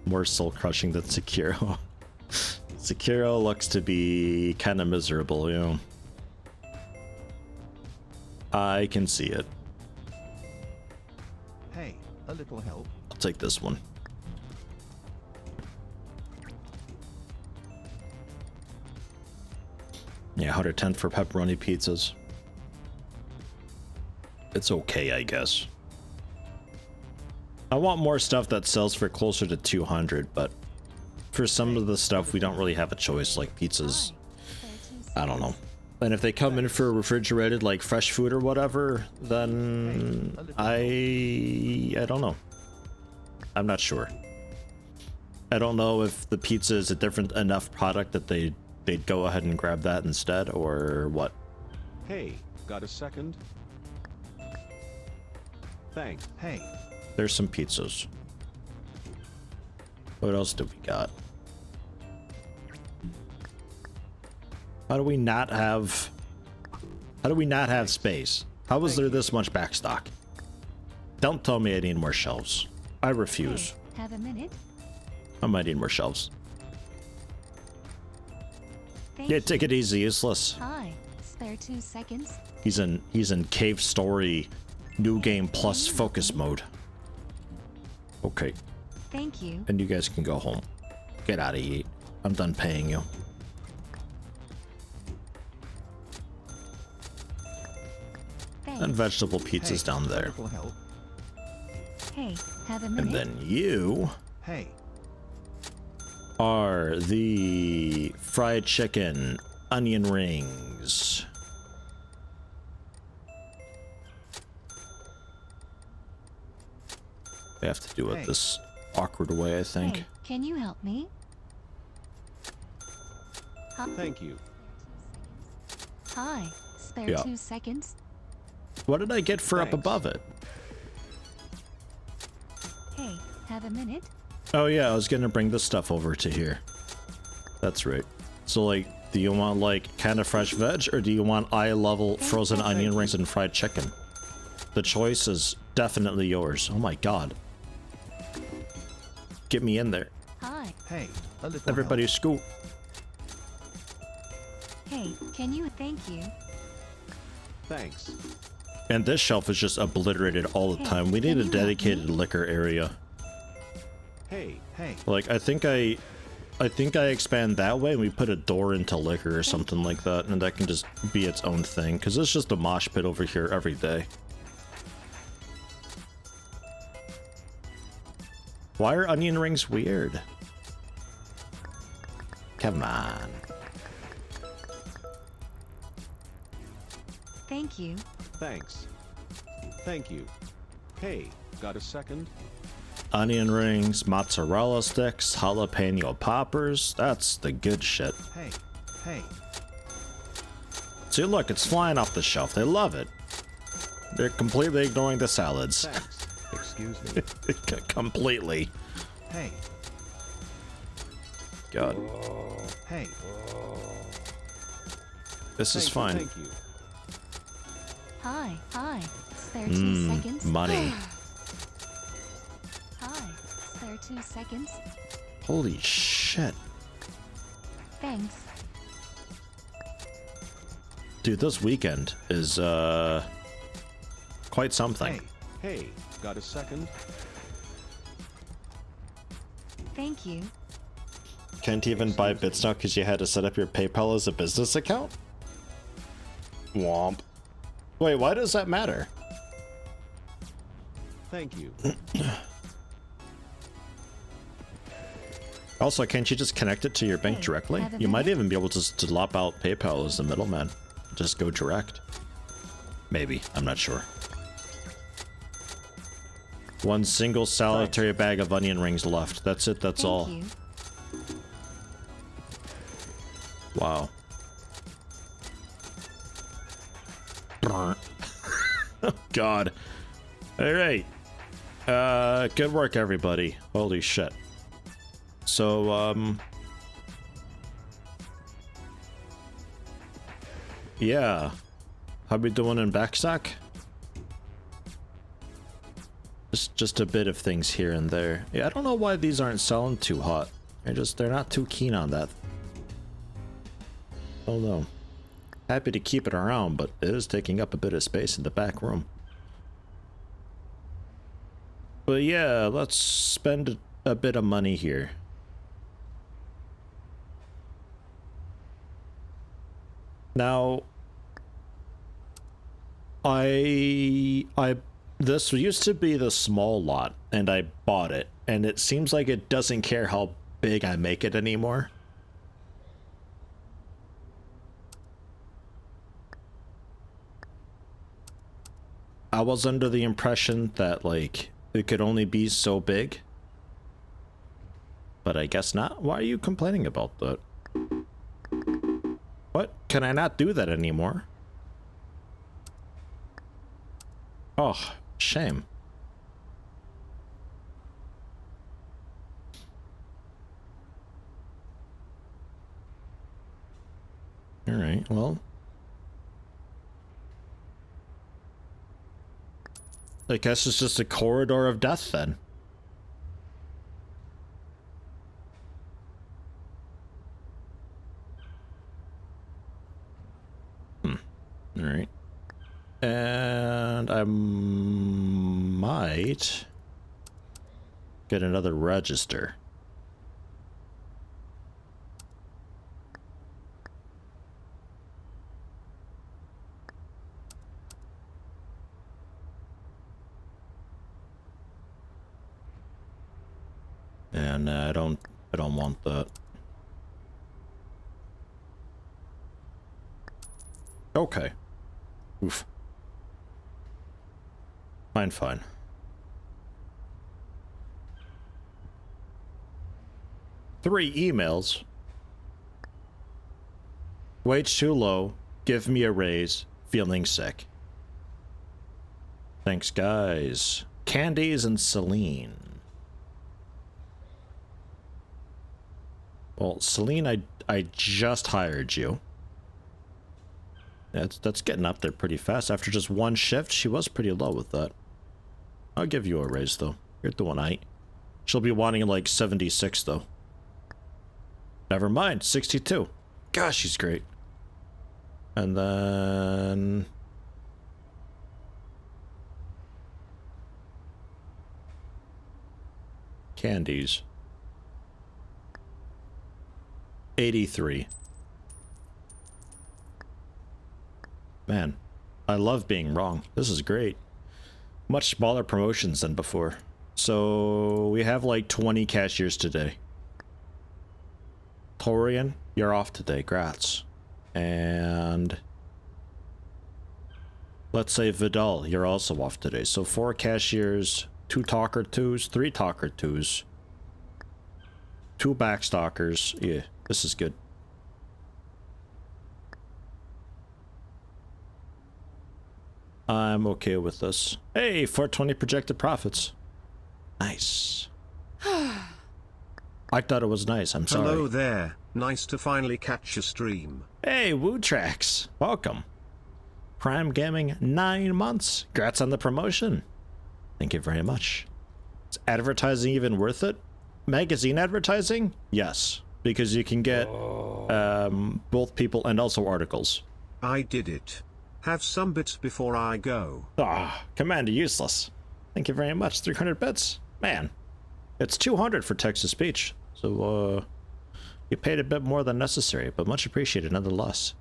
More soul crushing than Sekiro. Sekiro looks to be kind of miserable, you know. I can see it. Hey, a little help. I'll take this one. Yeah, 110 for pepperoni pizzas. It's okay, I guess. I want more stuff that sells for closer to 200, but for some of the stuff we don't really have a choice, like pizzas. I don't know. And if they come in for refrigerated, like fresh food or whatever, then I don't know. I'm not sure. I don't know if the pizza is a different enough product that they'd go ahead and grab that instead, or what. Hey, got a second? Thanks. Hey. There's some pizzas. What else do we got? How do we not have space? How is there this much backstock? Don't tell me I need more shelves. I refuse. Have a minute. I might need more shelves. Thank Yeah, you. take it easy, useless. Hi. Spare 2 seconds. He's in cave story, new game plus focus mode. Okay, Thank you. and you guys can go home. Get out of here. I'm done paying you. Thanks. And vegetable pizza's Hey, down there. medical help. Hey, have a minute. And then you Hey, are the fried chicken onion rings. I have to do it Hey. this awkward way, I think. Hey, can you help me? Thank you. Hi. Spare Yeah. 2 seconds. What did I get for up Thanks. above it? Hey, have a minute. Oh yeah, I was gonna bring this stuff over to here. That's right. So like, do you want like kind of fresh veg, or do you want eye level frozen onion rings and fried chicken? The choice is definitely yours. Oh my god. Get me in there. Hi. hey, a little Everybody scoot. Hey, can you? Thank you. Thanks. And this shelf is just obliterated all the Hey, time. We can need a you help me? dedicated liquor area. Hey, Hey, Like, I think I expand that way and we put a door into liquor or something like that, and that can just be its own thing, because it's just a mosh pit over here every day. Why are onion rings weird? Come on. Thank you. thanks. Thank you. Hey, got a second? Onion rings, mozzarella sticks, jalapeno poppers. That's the good shit. hey, hey, See, look, it's flying off the shelf. They love it. They're completely ignoring the salads. Thanks. Excuse me. Completely. hey, God. hey, This is fine. Thank you. Hi. Hi. Spare 2 seconds. Money. Hi. Spare 2 seconds. Holy shit. Thanks. Dude, this weekend is, quite something. hey, Hey, got a second? Thank you. Can't even buy bits now because you had to set up your PayPal as a business account? Womp. Wait, why does that matter? Thank you. Also, can't you just connect it to your bank Hey, directly? have a You might minute? even be able to lop out PayPal as the middleman. Just go direct. Maybe. I'm not sure. One single solitary bag of onion rings left. That's it. That's Thank all. you. Wow. Oh, God. All right. Good work, everybody. Holy shit. So, yeah. How we doing in backstock? Just a bit of things here and there. Yeah, I don't know why these aren't selling too hot. They're not too keen on that. Oh no. Happy to keep it around, but it is taking up a bit of space in the back room. But yeah, let's spend a bit of money here. Now, this used to be the small lot, and I bought it, and it seems like it doesn't care how big I make it anymore. I was under the impression that, like, it could only be so big. But I guess not. Why are you complaining about that? What? Can I not do that anymore? Oh, shame. Alright, well. I guess it's just a corridor of death then. Alright. And I might get another register. And I don't want that. Okay. Oof. Fine. Three emails. Wage too low. Give me a raise. Feeling sick. Thanks, guys. Candies and Celine. Well, Celine, I just hired you. That's getting up there pretty fast. After just one shift, she was pretty low with that. I'll give you a raise, though. You're doing aight. She'll be wanting, like, 76, though. Never mind, 62. Gosh, she's great. And then... Candies. 83. Man, I love being wrong. This is great. Much smaller promotions than before. So we have like 20 cashiers today. Torian, you're off today. Grats. And let's say Vidal, you're also off today. So 4 cashiers, 2 talker 2s, 3 talker 2s, 2 backstalkers. Yeah, this is good. I'm okay with this. Hey, 420 projected profits. Nice. I thought it was nice. I'm sorry. Hello there. Nice to finally catch a stream. Hey, Woo Tracks. Welcome. Prime Gaming 9 months. Congrats on the promotion. Thank you very much. Is advertising even worth it? Magazine advertising? Yes. Because you can get both people and also articles. I did it. Have some bits before I go. Ah, Commander Useless. Thank you very much. 300 bits. Man, it's 200 for text-to-speech. So, you paid a bit more than necessary, but much appreciated nonetheless.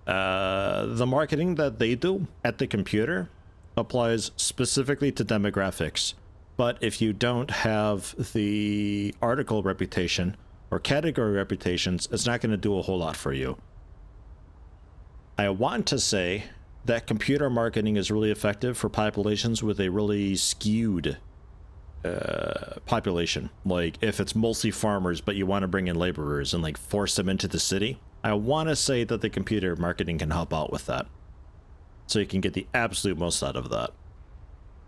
The marketing that they do at the computer applies specifically to demographics. But if you don't have the article reputation or category reputations, it's not going to do a whole lot for you. I want to say that computer marketing is really effective for populations with a really skewed population. Like if it's mostly farmers, but you want to bring in laborers and like force them into the city. I want to say that the computer marketing can help out with that. So you can get the absolute most out of that.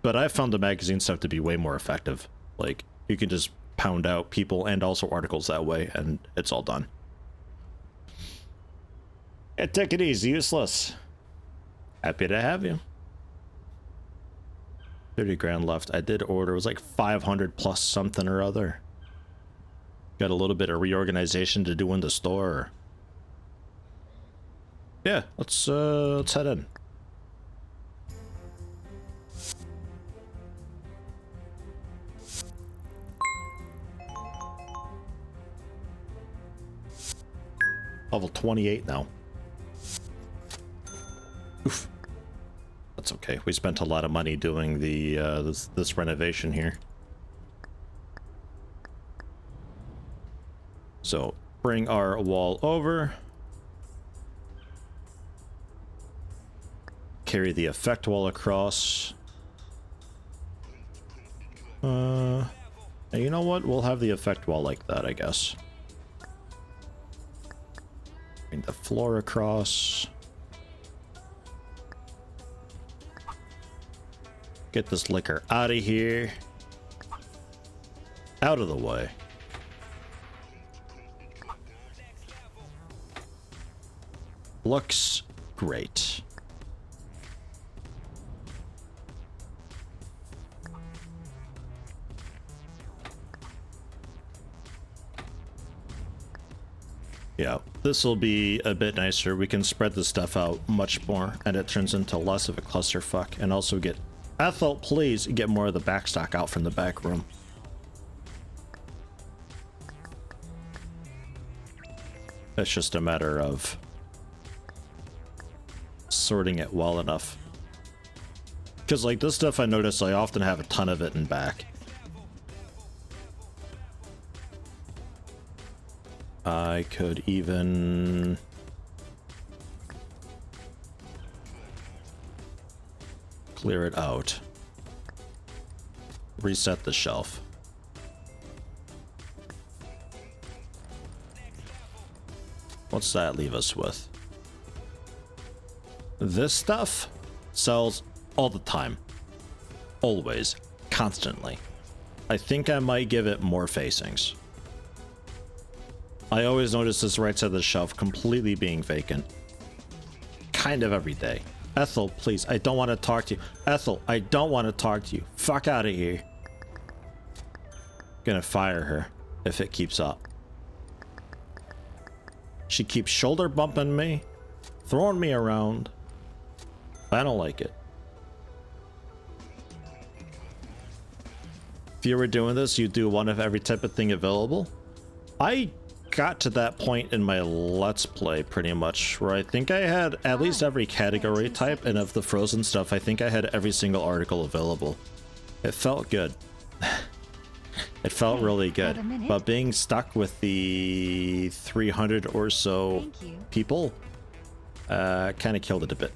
But I found the magazine stuff to be way more effective. Like you can just pound out people and also articles that way and it's all done. Yeah, take it easy, Useless. Happy to have you. 30 grand left. I did order. It was like 500 plus something or other. Got a little bit of reorganization to do in the store. Yeah, let's head in. Level 28 now. Oof. That's okay. We spent a lot of money doing the this renovation here. So bring our wall over. Carry the effect wall across. You know what? We'll have the effect wall like that, I guess. Bring the floor across. Get this liquor out of here. Out of the way. Looks great. Yeah, this will be a bit nicer. We can spread the stuff out much more, and it turns into less of a clusterfuck. And also get... Ethel, please get more of the backstock out from the back room. It's just a matter of sorting it well enough. Because, like, this stuff I notice I often have a ton of it in back. I could even... clear it out. Reset the shelf. What's that leave us with? This stuff sells all the time. Always. Constantly. I think I might give it more facings. I always notice this right side of the shelf completely being vacant. Kind of every day. Ethel, please, I don't want to talk to you. Ethel, I don't want to talk to you. Fuck out of here. Gonna fire her if it keeps up. She keeps shoulder bumping me, throwing me around. I don't like it. If you were doing this, you'd do one of every type of thing available. I got to that point in my Let's Play pretty much, where I think I had at least every category type, and of the frozen stuff, I think I had every single article available. It felt good. It felt really good, but being stuck with the 300 or so people kind of killed it a bit.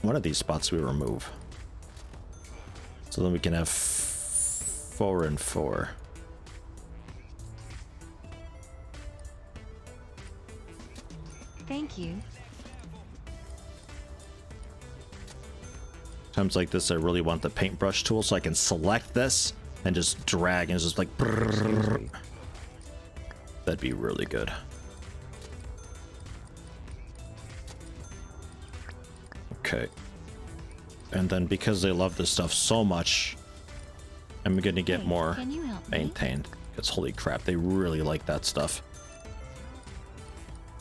One of these spots we remove. So then we can have 4 and 4. Thank you. Times like this, I really want the paintbrush tool so I can select this and just drag and it's just like... brrrr. That'd be really good. Okay. And then because they love this stuff so much, I'm gonna get more Can you help me? maintained. Because holy crap, they really like that stuff.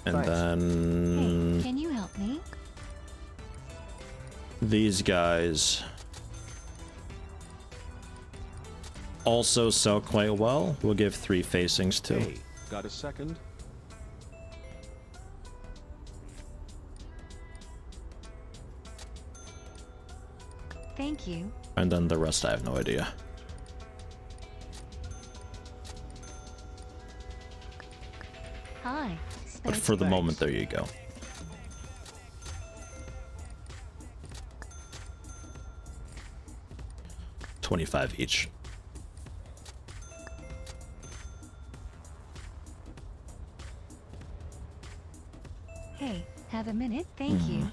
And Thanks. then... Hey, can you help me? These guys also sell quite well. We'll give 3 facings to. Hey, got a second? Thank you. And then the rest I have no idea. Hi. But for the moment, there you go. $25 each. Hey, have a minute? Thank you.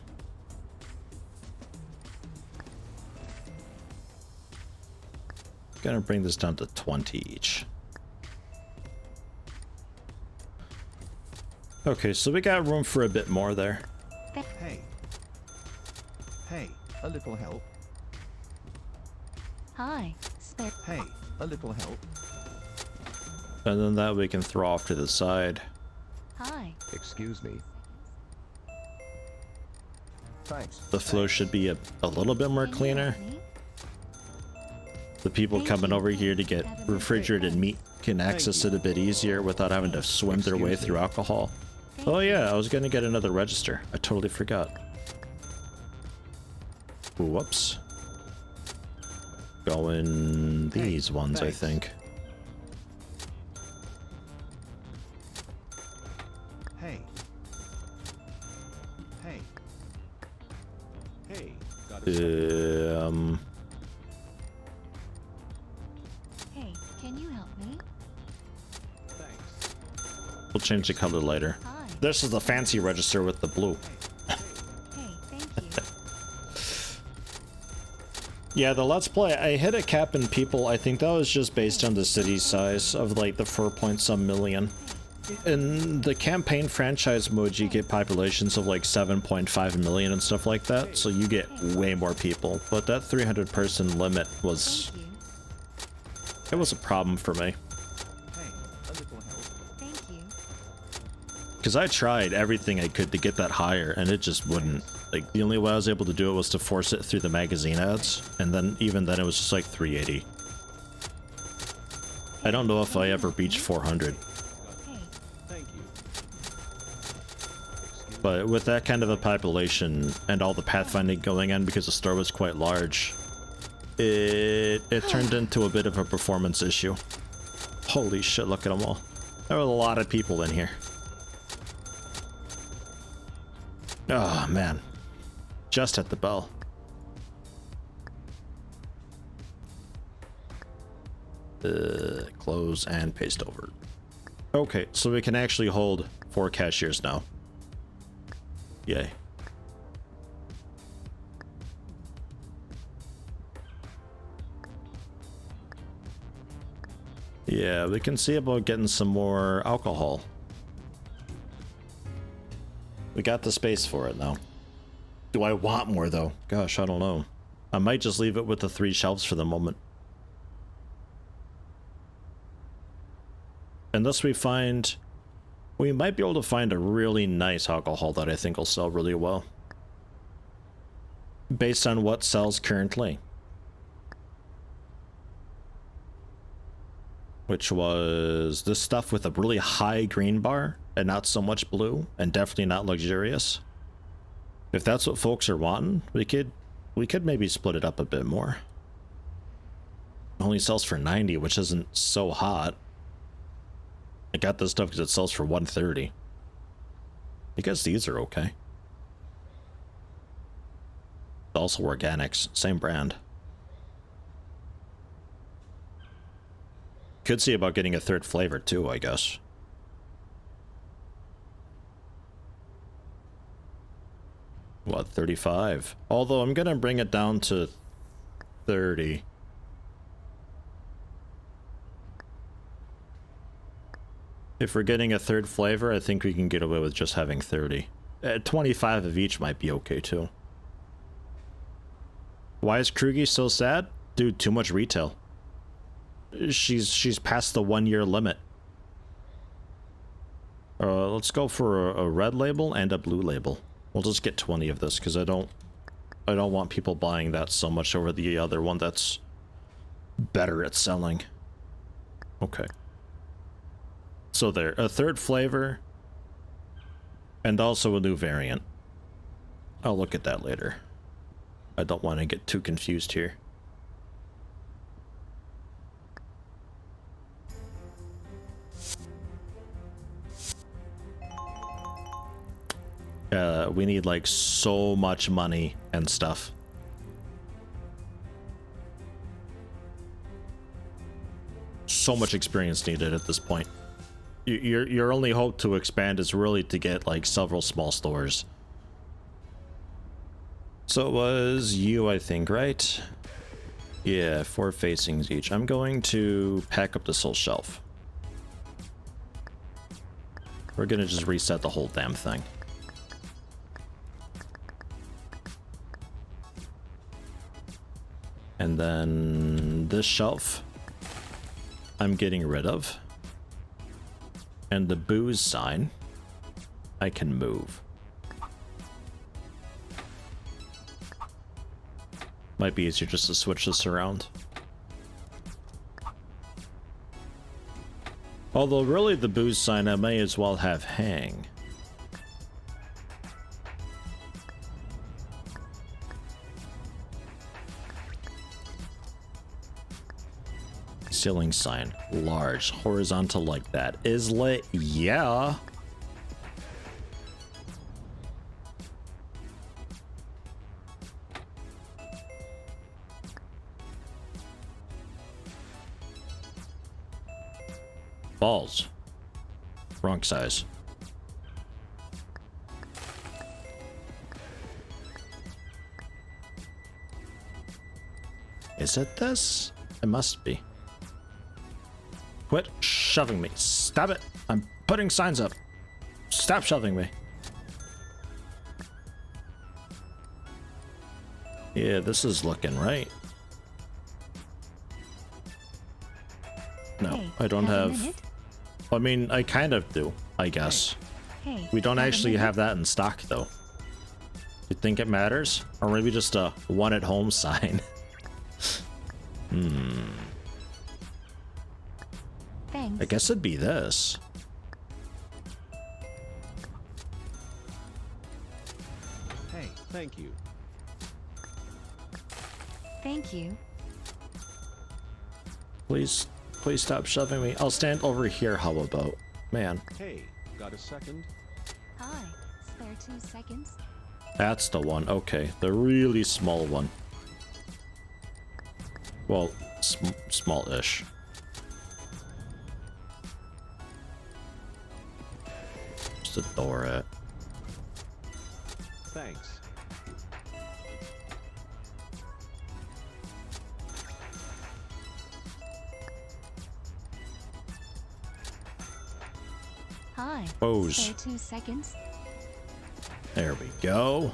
Gonna bring this down to 20 each. Okay, so we got room for a bit more there. Hey. Hey, a little help. Hi. Spare. Hey, a little help. And then that we can throw off to the side. Hi. Excuse me. Thanks. The flow should be a little bit more Can you cleaner. help me? The people Thank coming you. over here to get refrigerated meat can access it a bit easier without having to swim their way through alcohol. Oh yeah, I was gonna get another register. I totally forgot. Whoops. Going these ones, I thanks. think. Hey. Hey. Hey, got a second? Hey, can you help me? Thanks. We'll change the color later. Hi. This is the fancy register with the blue. Hey, thank you. Yeah, the Let's Play, I hit a cap in people. I think that was just based on the city size of like the 4 point some million. In the campaign franchise mode, you get populations of like 7.5 million and stuff like that, so you get way more people. But that 300 person limit was, Thank you. it was a problem for me. Hey, a little help. Thank you. Because I tried everything I could to get that higher, and it just wouldn't. Like, the only way I was able to do it was to force it through the magazine ads, and then even then it was just like 380. I don't know if I ever reached 400. Hey, Thank you. But with that kind of a population and all the pathfinding going on because the store was quite large, it turned into a bit of a performance issue. Holy shit, look at them all. There were a lot of people in here. Oh man, just hit the bell. Close and paste over. Okay, so we can actually hold 4 cashiers now. Yay. Yeah, we can see about getting some more alcohol. We got the space for it now. Do I want more though? Gosh, I don't know. I might just leave it with the 3 shelves for the moment. Unless we find... We might be able to find a really nice alcohol that I think will sell really well. Based on what sells currently. Which was this stuff with a really high green bar and not so much blue, and definitely not luxurious. If that's what folks are wanting, we could maybe split it up a bit more. It only sells for 90, which isn't so hot. I got this stuff because it sells for 130. I guess these are okay. Also organics, same brand. Could see about getting a 3rd flavor too, I guess. What, 35? Although I'm gonna bring it down to 30. If we're getting a 3rd flavor, I think we can get away with just having 30. 25 of each might be okay too. Why is Krugi so sad? Dude, too much retail. She's past the 1-year limit. Let's go for a red label and a blue label. We'll just get 20 of this because I don't want people buying that so much over the other one that's better at selling. Okay. So there, a 3rd flavor and also a new variant. I'll look at that later. I don't want to get too confused here. We need like so much money and stuff. So much experience needed at this point. Your only hope to expand is really to get like several small stores. So it was you, I think, right? Yeah, 4 facings each. I'm going to pack up this whole shelf. We're gonna just reset the whole damn thing. And then this shelf I'm getting rid of. And the booze sign I can move. Might be easier just to switch this around. Although really the booze sign I may as well have hang. Ceiling sign, large, horizontal like that. Is lit, yeah. Balls. Wrong size. Is it this? It must be. Quit shoving me. Stop it. I'm putting signs up. Stop shoving me. Yeah, this is looking right. No, Hey, I don't have a have... minute? I mean, I kind of do, I guess. Hey. We don't have a actually minute? have that in stock, though. You think it matters? Or maybe just a one at home sign? Thanks. I guess it'd be this. Hey, Thank you. Thank you. Please stop shoving me. I'll stand over here, how about? Man, Hey, got a second? Hi. Spare 2 seconds? that's the one. Okay, the really small one. Well, small-ish. Just adore it. Thanks. Hi. Pose. Spare 2 seconds? There we go.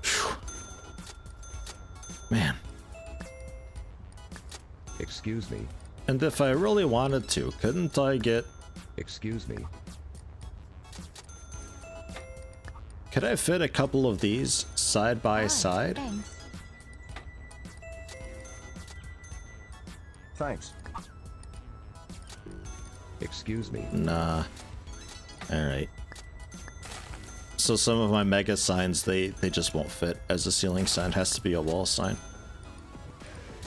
Phew. Man. Excuse me. And if I really wanted to, couldn't I get... Excuse me. Could I fit a couple of these side by Hi. side? Thanks. thanks. Excuse me. Nah. Alright. So some of my mega signs, they just won't fit as a ceiling sign. Has to be a wall sign.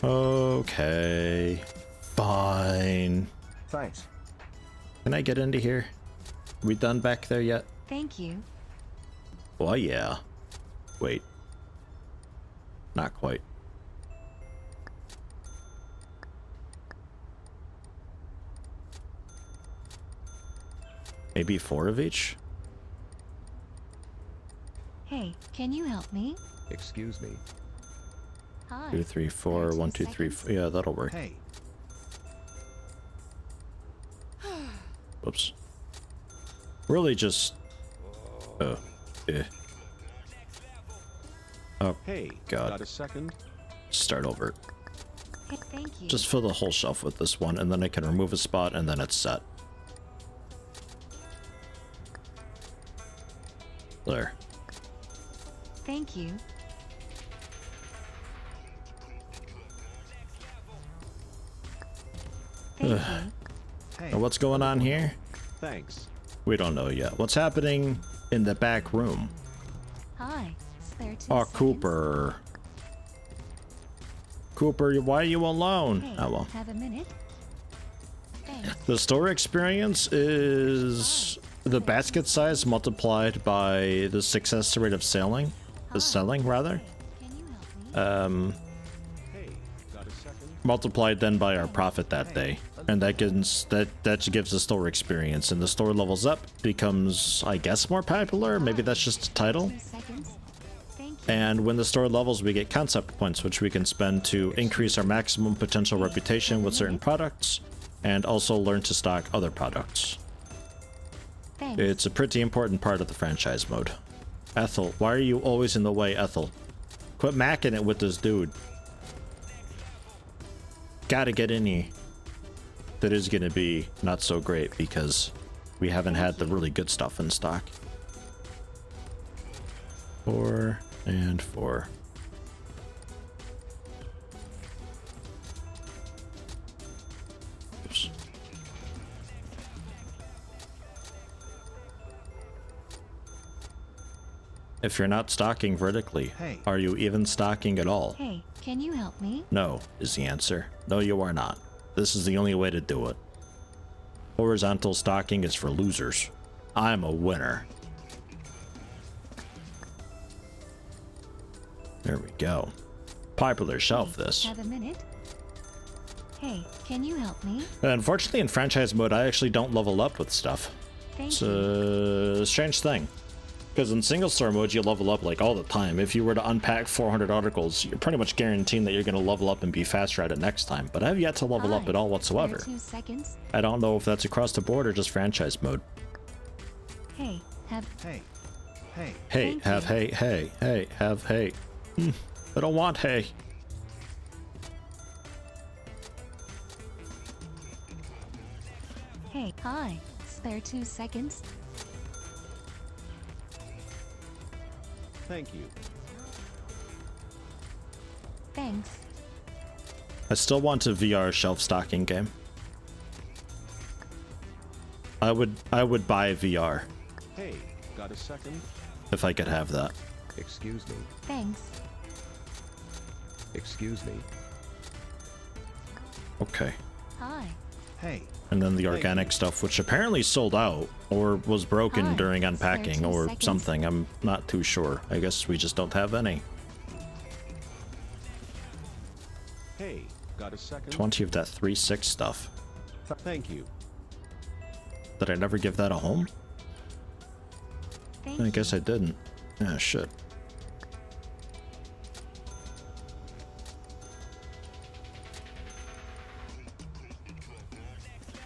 Okay. Fine. Thanks. Can I get into here? We done back there yet? Thank you. Well, yeah. Wait. Not quite. Maybe 4 of each? Hey, can you help me? Excuse me. Hi. 2, 3, 4. 2 1, 2, 3, seconds? 4. Yeah, that'll work. Hey, Whoops. Really just... Oh. Eh. Oh, Hey, God. got a second? start over. Hey, thank you. Just fill the whole shelf with this one, and then I can remove a spot, and then it's set. There. Thank you. Thank you. hey. Now what's going on here? Thanks. We don't know yet. What's happening in the back room? Hi. Spare 2 Oh, seconds? Cooper. Cooper, why are you alone? Hey, Oh, well. have a minute? Thanks. The store experience is the basket size multiplied by the success rate of selling. The selling, rather. Can you help me? Hey, got a second? Multiplied then by our profit that day. And that gives the store experience. And the store levels up, becomes, I guess, more popular. Maybe that's just a title. 2 seconds? Thank you. And when the store levels, we get concept points, which we can spend to increase our maximum potential reputation with certain products, and also learn to stock other products. Thanks. It's a pretty important part of the franchise mode. Ethel, why are you always in the way, Ethel? Quit macking it with this dude. Gotta get in here. That is gonna be not so great because we haven't had the really good stuff in stock. 4 and 4. Oops. If you're not stocking vertically, Hey. are you even stocking at all? Hey, can you help me? No, is the answer. No, you are not. This is the only way to do it. Horizontal stocking is for losers. I'm a winner. There we go. Popular shelf, Hey, this. Have a minute? Hey, can you help me? Unfortunately, in franchise mode, I actually don't level up with stuff. Thank It's you. a strange thing. Because in single store mode, you level up like all the time. If you were to unpack 400 articles, you're pretty much guaranteeing that you're going to level up and be faster at it next time. But I've yet to level up Hi. at all Spare whatsoever. 2 seconds? I don't know if that's across the board or just franchise mode. Hey, have Hey, hey. Hey, Thank have you. hay, hey, hey, have hay. I don't want hay. Hey, hi. Spare 2 seconds? Thank you. Thanks. I still want a VR shelf stocking game. I would buy VR Hey, got a second? if I could have that. Excuse me. Thanks. Excuse me. Okay. Hi. Hey. And then the Thank organic you. stuff, which apparently sold out or was broken Hi, during unpacking 30 or seconds. something. I'm not too sure. I guess we just don't have any. Hey, got a second? 20 of that 3.6 stuff. Thank you. Did I never give that a home? Thank I you. guess I didn't. Ah, shit.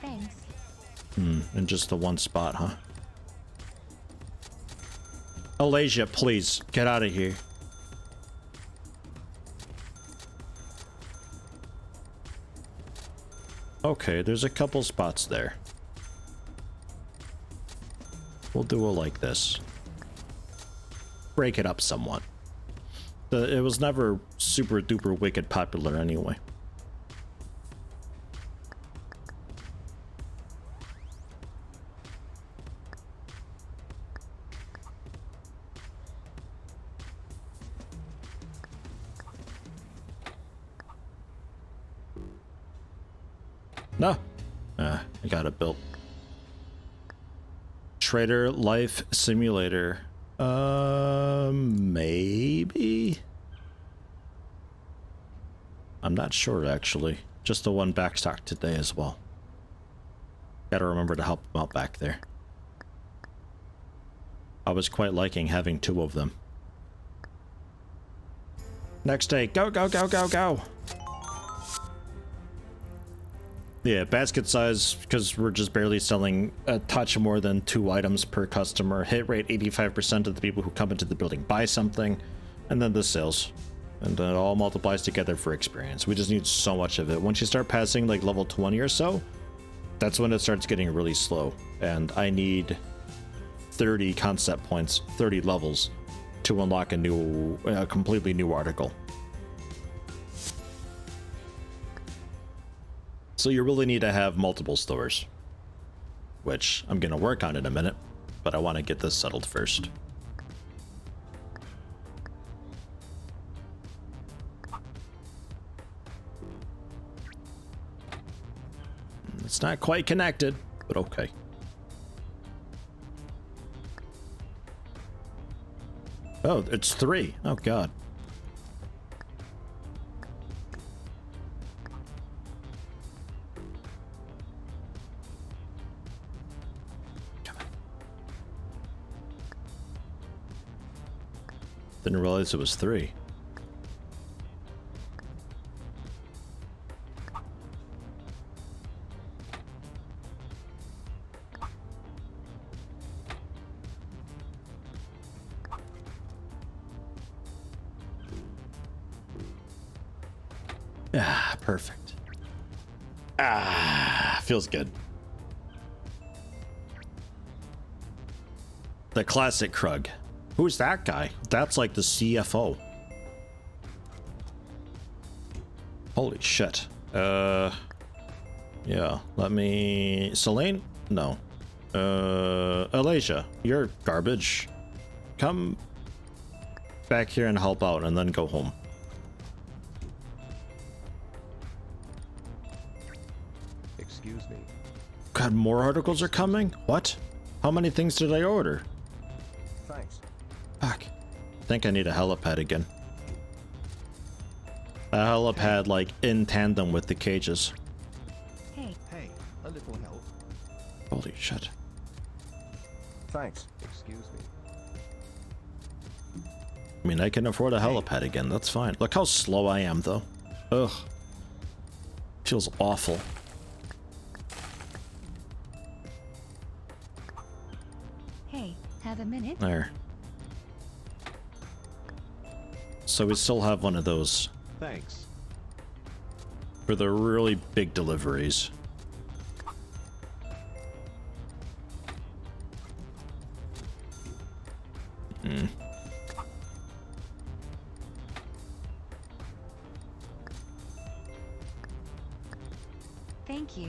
Thanks. In just the one spot, huh? Alasia, please, get out of here. Okay, there's a couple spots there. We'll do it like this. Break it up somewhat. It was never super duper wicked popular anyway. No. I got it built. Trader Life Simulator. Maybe? I'm not sure, actually. Just the one backstock today as well. Gotta remember to help them out back there. I was quite liking having 2 of them. Next day. Go, go, go, go, go! Yeah, basket size, because we're just barely selling a touch more than 2 items per customer. Hit rate, 85% of the people who come into the building buy something, and then the sales. And then it all multiplies together for experience. We just need so much of it. Once you start passing like level 20 or so, that's when it starts getting really slow. And I need 30 concept points, 30 levels to unlock a completely new article. So you really need to have multiple stores, which I'm going to work on in a minute, but I want to get this settled first. It's not quite connected, but okay. Oh, it's 3. Oh, God. Didn't realize it was 3. Ah, perfect. Ah, feels good. The classic Krug. Who's that guy? That's like the CFO. Holy shit. Yeah, let me... Selene? No. Alasia, you're garbage. Come back here and help out and then go home. Excuse me. God, more articles are coming? What? How many things did I order? Thanks. Fuck. I think I need a helipad again. A helipad, like, in tandem with the cages. Hey. Hey. A little help. Holy shit. Thanks. Excuse me. I mean, I can afford a helipad again. That's fine. Look how slow I am, though. Ugh. Feels awful. Hey, have a minute? There. So we still have one of those Thanks. for the really big deliveries. Thank you.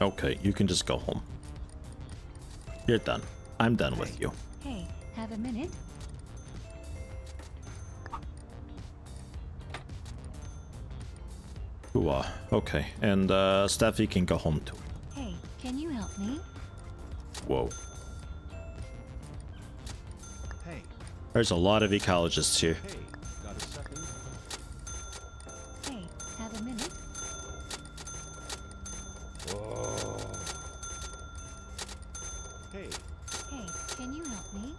Okay, you can just go home. You're done. I'm done with you. Hey, have a minute? Ooh, okay. And Steffi can go home too. Hey, can you help me? Whoa. Hey, There's a lot of ecologists here. hey, got a second? Hey, have a minute? Hey, Hey, can you help me?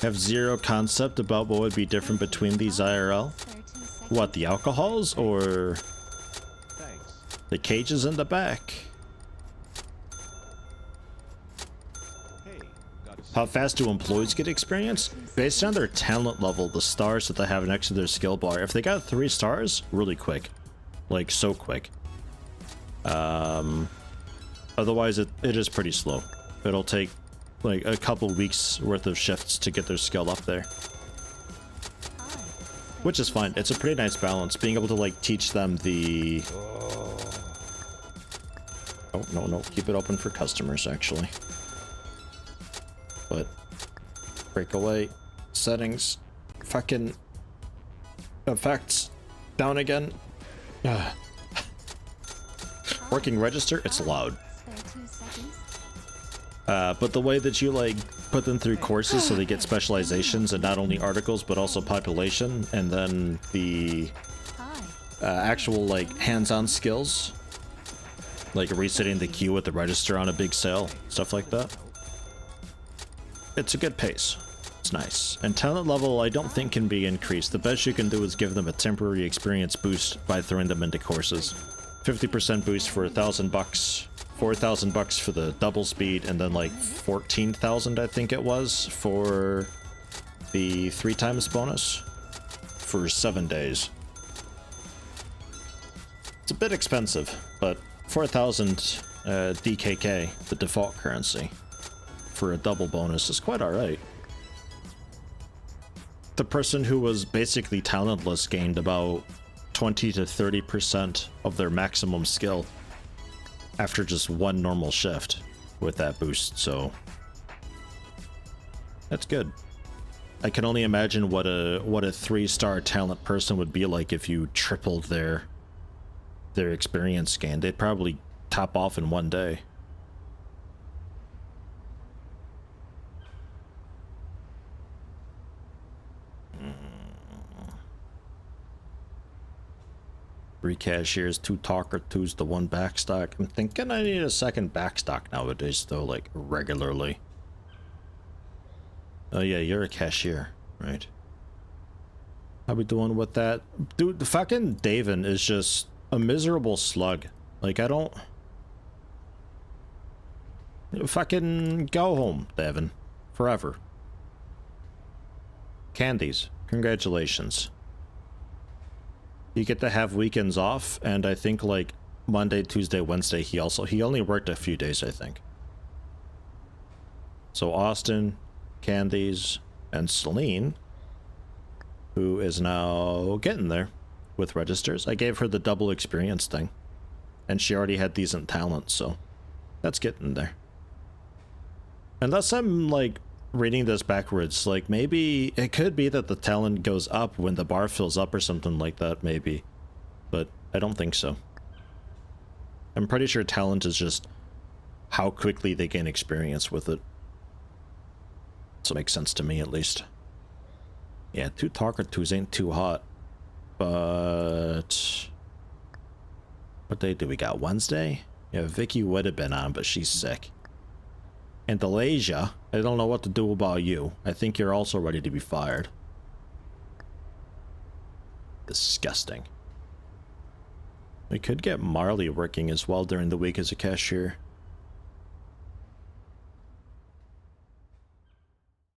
Have zero concept about what would be different between these IRL. Spare 2 seconds. What, the alcohols or thanks. the cages in the back? Hey, got a How second? fast do employees get experience? Based on their talent level, the stars that they have next to their skill bar. If they got 3 stars, really quick. Like, so quick. Otherwise, it is pretty slow. It'll take, like, a couple weeks worth of shifts to get their skill up there. Hi. Which is fine. It's a pretty nice balance. Being able to, like, teach them the... Oh, no. Keep it open for customers, actually. But... breakaway. Settings. Fucking... effects. Down again. Ugh. Working register, it's loud. Spare 2 seconds. But the way that you, like, put them through courses so they get specializations and not only articles, but also population, and then the Hi. actual, like, hands-on skills, like resetting the queue at the register on a big sale, stuff like that. It's a good pace. It's nice. And talent level, I don't think can be increased. The best you can do is give them a temporary experience boost by throwing them into courses. 50% boost for $1,000, $4,000 for the double speed, and then like 14,000 I think it was for the 3 times bonus for 7 days. It's a bit expensive, but 4,000 DKK, the default currency, for a double bonus is quite alright. The person who was basically talentless gained about 20 to 30% of their maximum skill after just one normal shift with that boost, so that's good. I can only imagine what a 3-star talent person would be like if you tripled their experience gain. They'd probably top off in 1 day. Three cashiers, 2 talker twos, the 1 backstock. I'm thinking I need a second backstock nowadays, though, like, regularly. Oh yeah, you're a cashier, right? How we doing with that? Dude, the fucking Davin is just a miserable slug. Like, I don't... Fucking go home, Davin. Forever. Candies, congratulations. You get to have weekends off, and I think like Monday, Tuesday, Wednesday, he only worked a few days, I think. So Austin, Candies, and Celine, who is now getting there with registers. I gave her the double experience thing, and she already had decent talent, so that's getting there. Unless I'm like reading this backwards, like maybe it could be that the talent goes up when the bar fills up or something like that, maybe, but I don't think so. I'm pretty sure talent is just how quickly they gain experience with it. So it makes sense to me, at least. Yeah, 2 talker twos ain't too hot, but what day do we got? Wednesday? Yeah, Vicky would have been on, but she's sick. And Delasia, I don't know what to do about you. I think you're also ready to be fired. Disgusting. We could get Marley working as well during the week as a cashier.